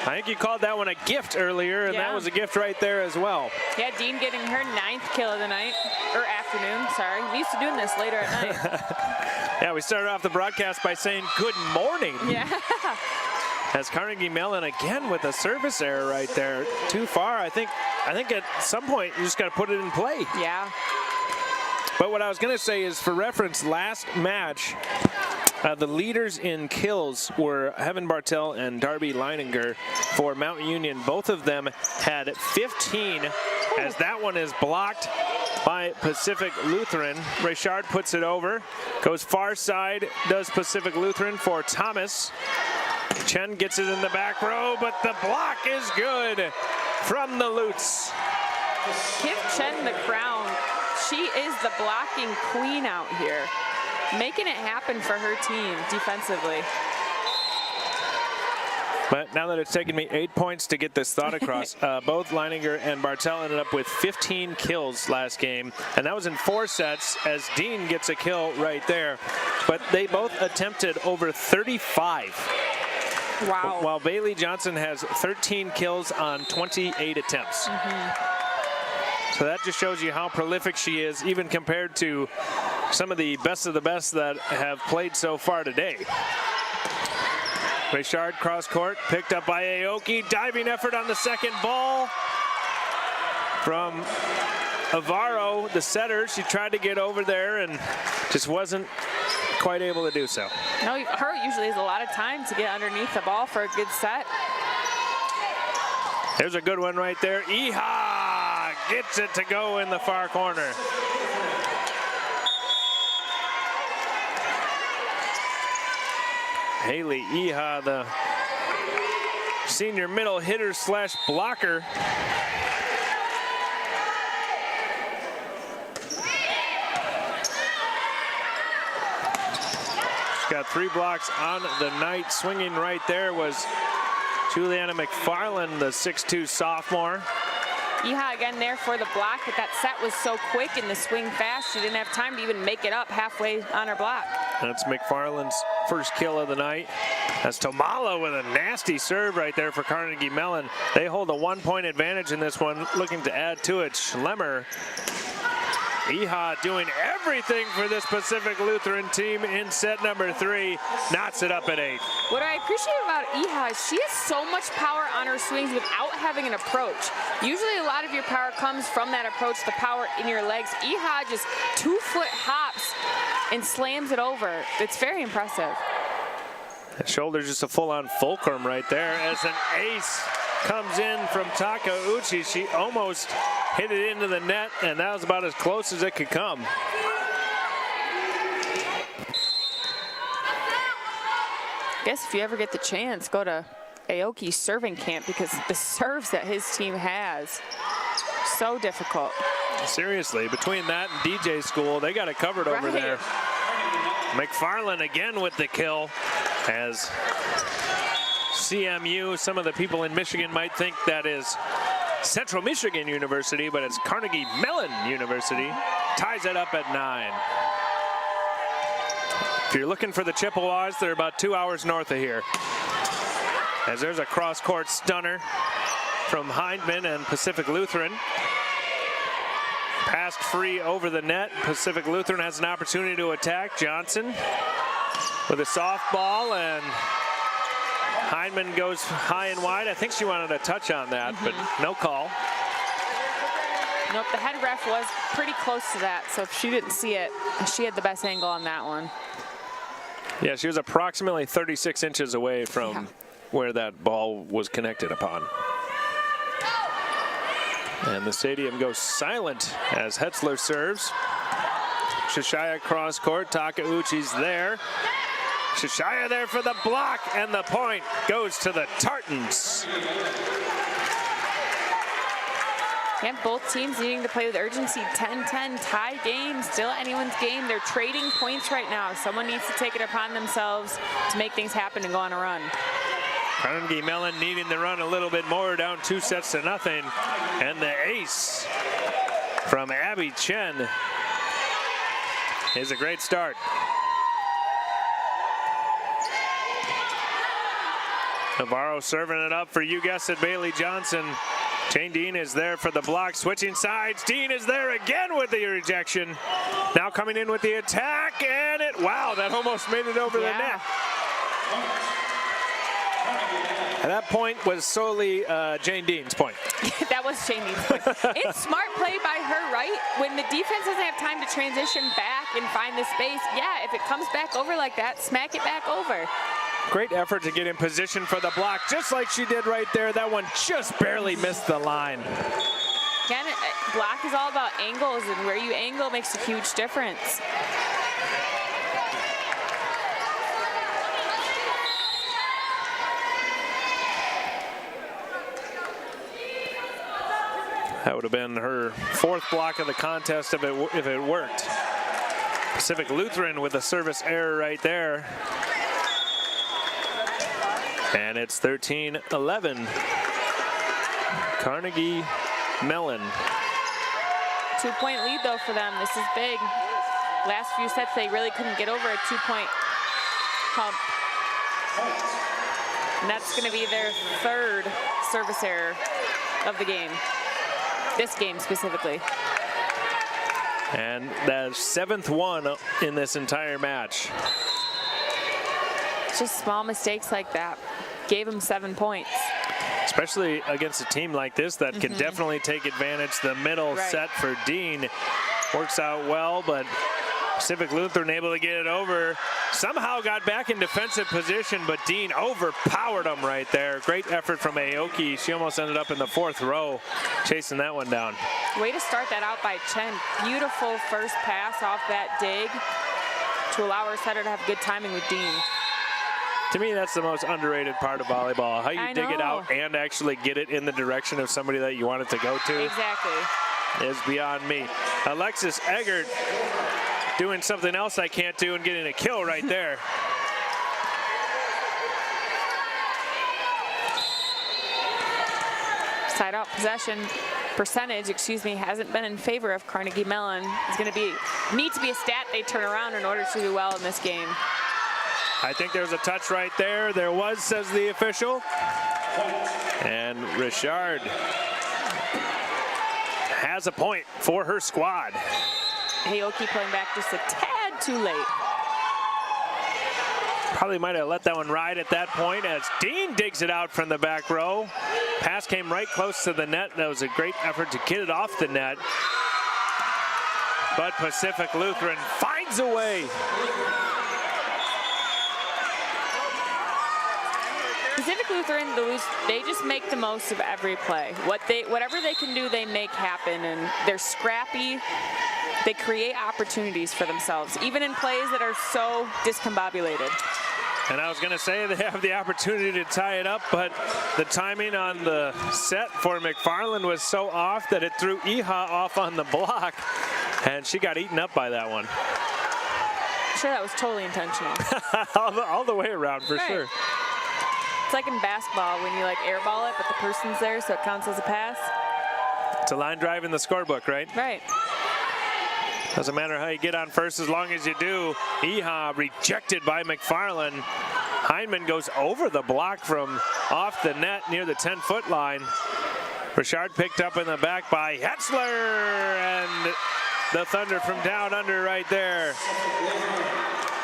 I think you called that one a gift earlier, and that was a gift right there as well.
Yeah, Dean getting her 9th kill of the night, or afternoon, sorry. I'm used to doing this later at night.
Yeah, we started off the broadcast by saying good morning.
Yeah.
As Carnegie Mellon again with a service error right there. Too far. I think at some point you just got to put it in play.
Yeah.
But what I was going to say is, for reference, last match, the leaders in kills were Heaven Bartel and Darby Leininger for Mount Union. Both of them had 15, as that one is blocked by Pacific Lutheran. Richard puts it over, goes far side, does Pacific Lutheran for Thomas. Chen gets it in the back row, but the block is good from the Lutes.
Give Chen the crown. She is the blocking queen out here, making it happen for her team defensively.
But now that it's taken me 8 points to get this thought across, both Leininger and Bartel ended up with 15 kills last game, and that was in 4 sets, as Dean gets a kill right there. But they both attempted over 35.
Wow.
While Bailey Johnson has 13 kills on 28 attempts. So that just shows you how prolific she is, even compared to some of the best that have played so far today. Richard cross court, picked up by Aoki. Diving effort on the second ball from Avaro, the setter. She tried to get over there and just wasn't quite able to do so.
No, her usually has a lot of time to get underneath the ball for a good set.
There's a good one right there. Iha gets it to go in the far corner. Haley Iha, the senior middle hitter slash blocker. She's got 3 blocks on the night. Swinging right there was Juliana McFarland, the 6'2" sophomore.
Iha again there for the block, but that set was so quick and the swing fast, she didn't have time to even make it up halfway on her block.
That's McFarland's first kill of the night. That's Tomala with a nasty serve right there for Carnegie Mellon. They hold a 1-point advantage in this one, looking to add to it. Schlemmer. Iha doing everything for this Pacific Lutheran team in set number 3. Knots it up at 8.
What I appreciate about Iha is she has so much power on her swings without having an approach. Usually a lot of your power comes from that approach, the power in your legs. Iha just 2-foot hops and slams it over. It's very impressive.
The shoulder's just a full-on fulcrum right there as an ace comes in from Takauchi. She almost hit it into the net, and that was about as close as it could come.
I guess if you ever get the chance, go to Aoki's serving camp, because the serves that his team has, so difficult.
Seriously, between that and DJ school, they got it covered over there. McFarland again with the kill, as CMU, some of the people in Michigan might think that is Central Michigan University, but it's Carnegie Mellon University. Ties it up at 9. If you're looking for the Chippewas, they're about 2 hours north of here. As there's a cross-court stunner from Hindman and Pacific Lutheran. Passed free over the net. Pacific Lutheran has an opportunity to attack. Johnson with a softball, and Hindman goes high and wide. I think she wanted a touch on that, but no call.
Nope, the head ref was pretty close to that, so if she didn't see it, she had the best angle on that one.
Yeah, she was approximately 36 inches away from where that ball was connected upon. And the stadium goes silent as Hetzler serves. Shishaya cross court, Takauchi's there. Shishaya there for the block, and the point goes to the Tartans.
Yeah, both teams needing to play with urgency. 10-10 tie game, still anyone's game. They're trading points right now. Someone needs to take it upon themselves to make things happen and go on a run.
Carnegie Mellon needing to run a little bit more, down 2-0. And the ace from Abby Chen is a great start. Navarro serving it up for, you guessed it, Bailey Johnson. Jane Dean is there for the block, switching sides. Dean is there again with the rejection. Now coming in with the attack, and wow, that almost made it over the net. And that point was solely Jane Dean's point.
That was Jane Dean's point. It's smart play by her, right? When the defense doesn't have time to transition back and find the space, yeah, if it comes back over like that, smack it back over.
Great effort to get in position for the block, just like she did right there. That one just barely missed the line.
Again, block is all about angles, and where you angle makes a huge difference.
That would have been her 4th block of the contest if it worked. Pacific Lutheran with a service error right there. And it's 13-11. Carnegie Mellon.
2-point lead though for them. This is big. Last few sets they really couldn't get over a 2-point hump. And that's going to be their 3rd service error of the game. This game specifically.
And the 7th one in this entire match.
Just small mistakes like that gave them 7 points.
Especially against a team like this that can definitely take advantage. The middle set for Dean works out well, but Pacific Lutheran able to get it over. Somehow got back in defensive position, but Dean overpowered him right there. Great effort from Aoki. She almost ended up in the 4th row chasing that one down.
Way to start that out by Chen. Beautiful first pass off that dig to allow her setter to have good timing with Dean.
To me, that's the most underrated part of volleyball. How you dig it out and actually get it in the direction of somebody that you want it to go to.
Exactly.
Is beyond me. Alexis Eggert doing something else I can't do and getting a kill right there.
Side out possession percentage, hasn't been in favor of Carnegie Mellon. It's going to need to be a stat they turn around in order to do well in this game.
I think there's a touch right there. There was, says the official. And Richard has a point for her squad.
Aoki playing back just a tad too late.
Probably might have let that one ride at that point as Dean digs it out from the back row. Pass came right close to the net. That was a great effort to get it off the net. But Pacific Lutheran finds a way.
Pacific Lutheran, they just make the most of every play. Whatever they can do, they make happen, and they're scrappy. They create opportunities for themselves, even in plays that are so discombobulated.
And I was going to say they have the opportunity to tie it up, but the timing on the set for McFarland was so off that it threw Iha off on the block, and she got eaten up by that one.
I'm sure that was totally intentional.
all the way around, for sure.
It's like in basketball when you airball it, but the person's there, so it counts as a pass.
It's a line drive in the scorebook, right?
Right.
Doesn't matter how you get on first as long as you do. Iha rejected by McFarland. Heineman goes over the block from off the net near the 10-foot line. Richard picked up in the back by Hetzler, and the Thunder from down under right there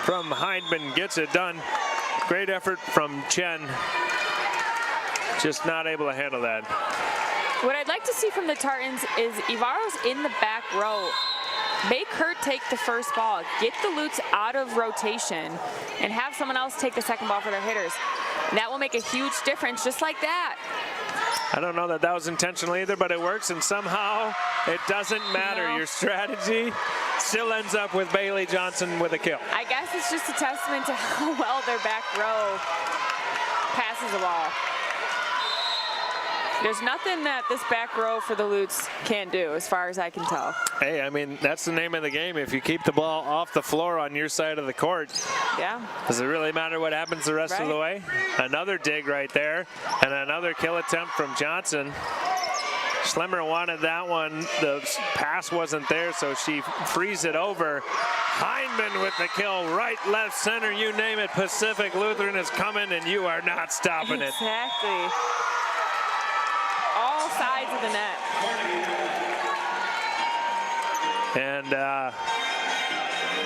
from Heineman gets it done. Great effort from Chen. Just not able to handle that.
What I'd like to see from the Tartans is Ivaro's in the back row. Make her take the first ball. Get the Lutes out of rotation and have someone else take the second ball for their hitters. And that will make a huge difference just like that.
I don't know that was intentional either, but it works, and somehow it doesn't matter.
No.
Your strategy still ends up with Bailey Johnson with a kill.
I guess it's just a testament to how well their back row passes the ball. There's nothing that this back row for the Lutes can't do, as far as I can tell.
Hey, I mean, that's the name of the game. If you keep the ball off the floor on your side of the court,
yeah.
Does it really matter what happens the rest of the way? Another dig right there, and another kill attempt from Johnson. Schlemmer wanted that one. The pass wasn't there, so she frees it over. Hindman with the kill, right, left, center, you name it. Pacific Lutheran is coming, and you are not stopping it.
Exactly. All sides of the net.
And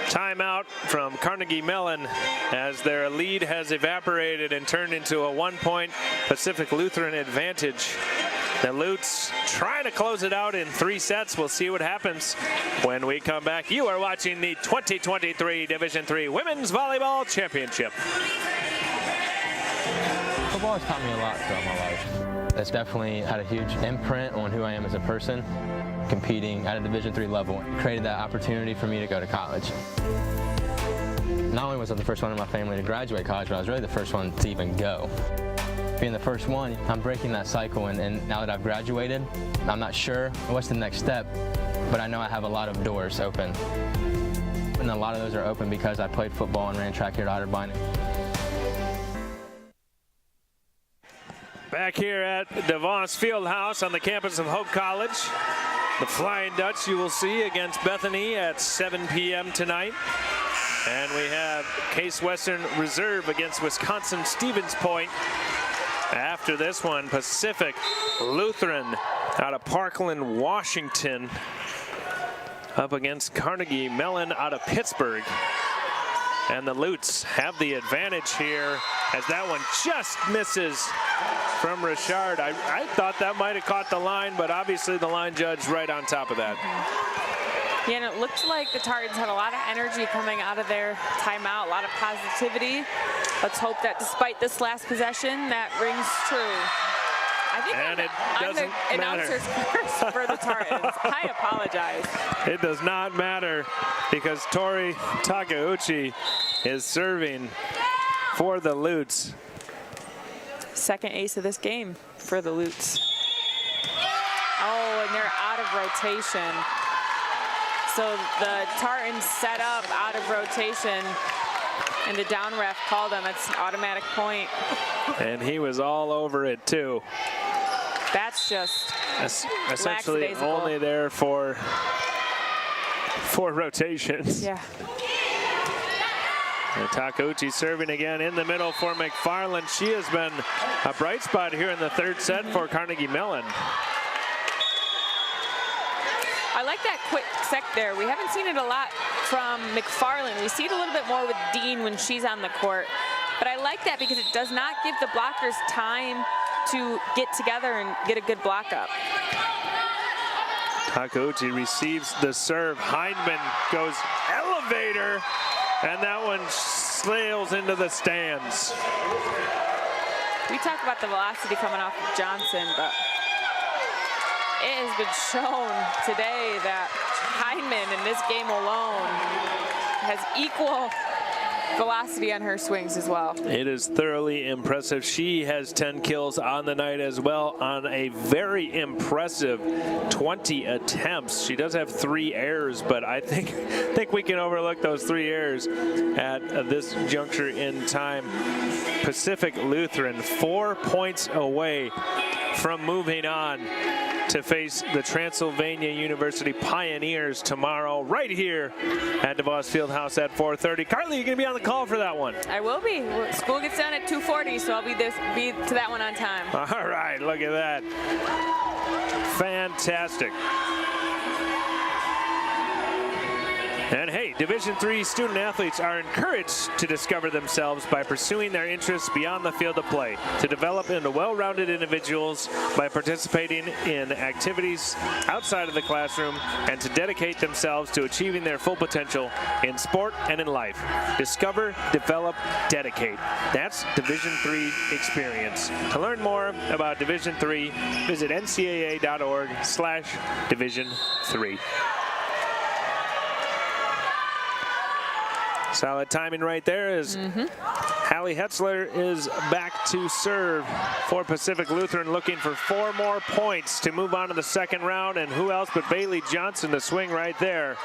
timeout from Carnegie Mellon as their lead has evaporated and turned into a 1-point Pacific Lutheran advantage. The Lutes trying to close it out in 3 sets. We'll see what happens when we come back. You are watching the 2023 Division III Women's Volleyball Championship.
Football has taught me a lot throughout my life. It's definitely had a huge imprint on who I am as a person. Competing at a Division III level created that opportunity for me to go to college. Not only was I the first one in my family to graduate college, but I was really the first one to even go. Being the first one, I'm breaking that cycle, and now that I've graduated, I'm not sure what's the next step, but I know I have a lot of doors open. And a lot of those are open because I played football and ran track here at Otterbein.
Back here at DeVos Fieldhouse on the campus of Hope College. The Flying Dutch you will see against Bethany at 7 p.m. tonight. And we have Case Western Reserve against Wisconsin Stevens Point. After this one, Pacific Lutheran out of Parkland, Washington, up against Carnegie Mellon out of Pittsburgh. And the Lutes have the advantage here as that one just misses from Richard. I thought that might have caught the line, but obviously the line judge right on top of that.
Yeah, and it looked like the Tartans had a lot of energy coming out of their timeout, a lot of positivity. Let's hope that despite this last possession, that rings true. I think I'm the announcer's curse for the Tartans. I apologize.
It does not matter because Tori Takeuchi is serving for the Lutes.
Second ace of this game for the Lutes. Oh, and they're out of rotation. So the Tartans set up out of rotation, and the down ref called them. It's an automatic point.
And he was all over it too.
That's just
essentially only there for rotations.
Yeah.
And Takeuchi serving again in the middle for McFarland. She has been a bright spot here in the third set for Carnegie Mellon.
I like that quick sec there. We haven't seen it a lot from McFarland. We see it a little bit more with Dean when she's on the court. But I like that because it does not give the blockers time to get together and get a good block up.
Takeuchi receives the serve. Hindman goes elevator, and that one sails into the stands.
We talked about the velocity coming off of Johnson, but it has been shown today that Hindman in this game alone has equal velocity on her swings as well.
It is thoroughly impressive. She has 10 kills on the night as well on a very impressive 20 attempts. She does have 3 errors, but I think we can overlook those 3 errors at this juncture in time. Pacific Lutheran 4 points away from moving on to face the Transylvania University Pioneers tomorrow right here at DeVos Fieldhouse at 4:30. Carly, you're going to be on the call for that one.
I will be. School gets done at 2:40, so I'll be to that one on time.
All right, look at that. Fantastic. And hey, Division III student athletes are encouraged to discover themselves by pursuing their interests beyond the field of play, to develop into well-rounded individuals by participating in activities outside of the classroom, and to dedicate themselves to achieving their full potential in sport and in life. Discover, develop, dedicate. That's Division III experience. To learn more about Division III, visit ncaa.org/Division III. Solid timing right there as Hallie Hetzler is back to serve for Pacific Lutheran, looking for 4 more points to move on to the second round. And who else but Bailey Johnson to swing right there.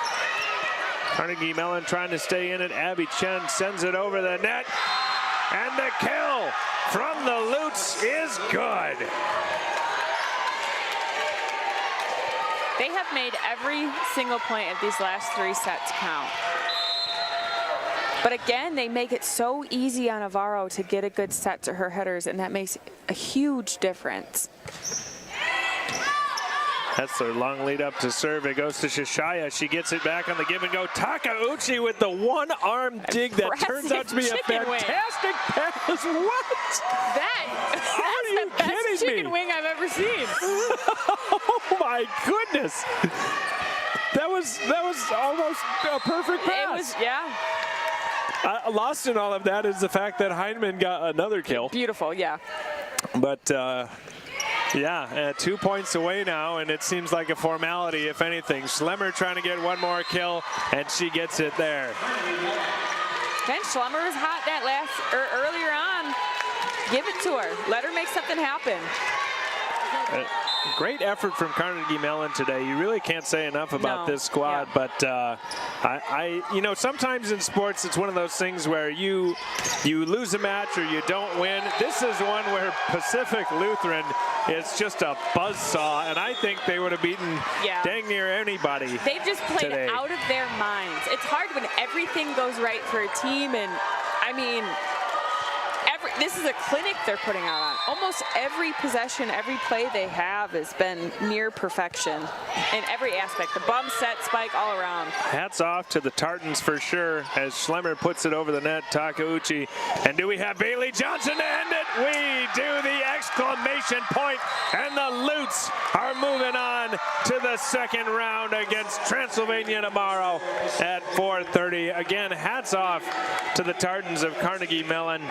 Carnegie Mellon trying to stay in it. Abby Chen sends it over the net. And the kill from the Lutes is good.
They have made every single point of these last 3 sets count. But again, they make it so easy on Navarro to get a good set to her headers, and that makes a huge difference.
That's their long lead up to serve. It goes to Shishaya. She gets it back on the give and go. Takauchi with the one-arm dig that turns out to be a fantastic pass. What?
That's the best chicken wing I've ever seen.
Oh my goodness. That was almost a perfect pass.
It was, yeah.
Lost in all of that is the fact that Heinemann got another kill.
Beautiful, yeah.
But yeah, 2 points away now, and it seems like a formality, if anything. Schlemmer trying to get one more kill, and she gets it there.
Ben Schlemmer was hot that earlier on. Give it to her. Let her make something happen.
Great effort from Carnegie Mellon today. You really can't say enough about this squad, but you know, sometimes in sports it's one of those things where you lose a match or you don't win. This is one where Pacific Lutheran is just a buzzsaw, and I think they would have beaten dang near anybody.
They've just played
today.
Out of their minds. It's hard when everything goes right for a team, and I mean, this is a clinic they're putting out on. Almost every possession, every play they have has been near perfection in every aspect. The bump, set, spike, all around.
Hats off to the Tartans for sure as Schlemmer puts it over the net. Takauchi. And do we have Bailey Johnson to end it? We do. The exclamation point. And the Lutes are moving on to the second round against Transylvania tomorrow at 4:30. Again, hats off to the Tartans of Carnegie Mellon.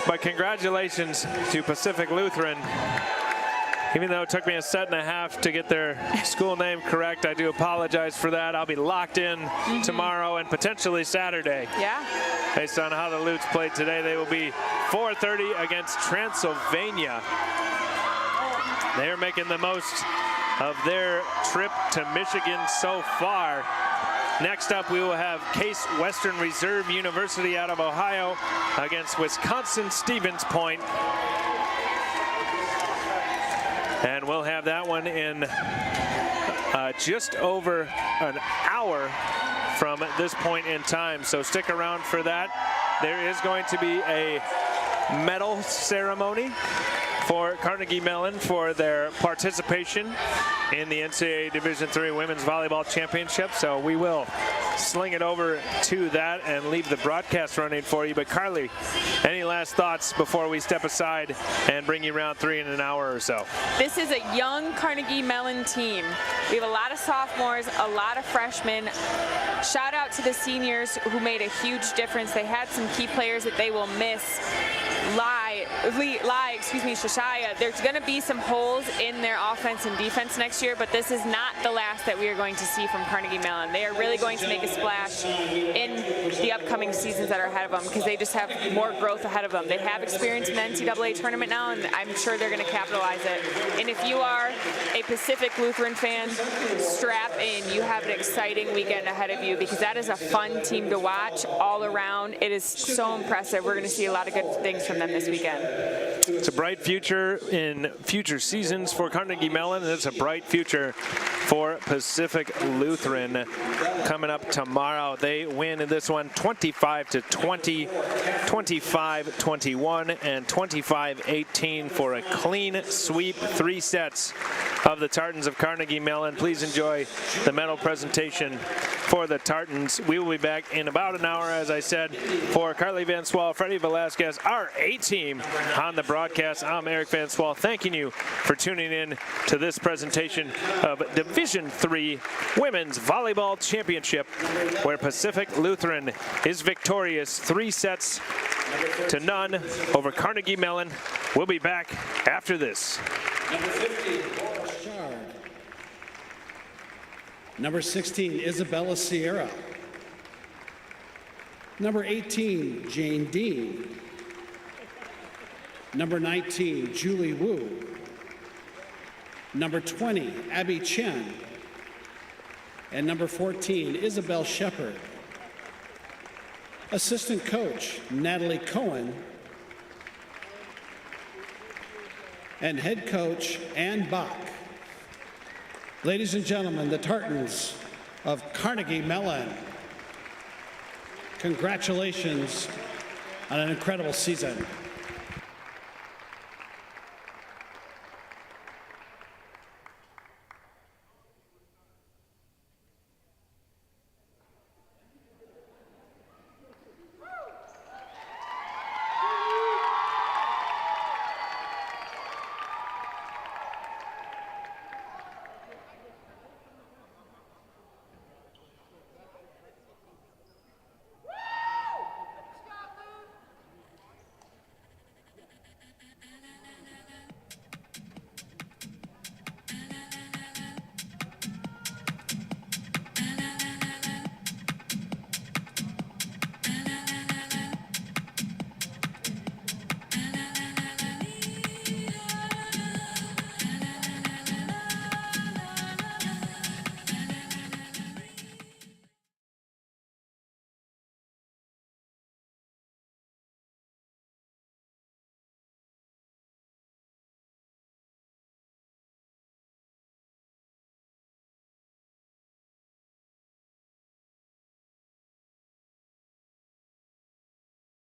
But congratulations to Pacific Lutheran. Even though it took me a set and a half to get their school name correct, I do apologize for that. I'll be locked in tomorrow and potentially Saturday.
Yeah.
Based on how the Lutes played today, they will be 4:30 against Transylvania. They're making the most of their trip to Michigan so far. Next up, we will have Case Western Reserve University out of Ohio against Wisconsin Stevens Point. And we'll have that one in just over an hour from this point in time. So stick around for that. There is going to be a medal ceremony for Carnegie Mellon for their participation in the NCAA Division III Women's Volleyball Championship. So we will sling it over to that and leave the broadcast running for you. But Carly, any last thoughts before we step aside and bring you round 3 in an hour or so?
This is a young Carnegie Mellon team. We have a lot of sophomores, a lot of freshmen. Shout out to the seniors who made a huge difference. They had some key players that they will miss. Shishaya. There's going to be some holes in their offense and defense next year, but this is not the last that we are going to see from Carnegie Mellon. They are really going to make a splash in the upcoming seasons that are ahead of them because they just have more growth ahead of them. They have experience in the NCAA tournament now, and I'm sure they're going to capitalize it. And if you are a Pacific Lutheran fan, strap in. You have an exciting weekend ahead of you because that is a fun team to watch all around. It is so impressive. We're going to see a lot of good things from them this weekend.
It's a bright future in future seasons for Carnegie Mellon, and it's a bright future for Pacific Lutheran coming up tomorrow. They win in this one 25-20, 25-21, and 25-18 for a clean sweep. 3 sets of the Tartans of Carnegie Mellon. Please enjoy the medal presentation for the Tartans. We will be back in about an hour, as I said, for Carly Van Swal, Freddie Velasquez, our A-team on the broadcast. I'm Eric Van Swal, thanking you for tuning in to this presentation of Division III Women's Volleyball Championship, where Pacific Lutheran is victorious 3-0 over Carnegie Mellon. We'll be back after this.
Number 50, Laura Shard. Number 16, Isabella Sierra. Number 18, Jane Dean. Number 19, Julie Wu. Number 20, Abby Chen. And number 14, Isabel Shepard. Assistant coach, Natalie Cohen. And head coach, Ann Bach. Ladies and gentlemen, the Tartans of Carnegie Mellon. Congratulations on an incredible season.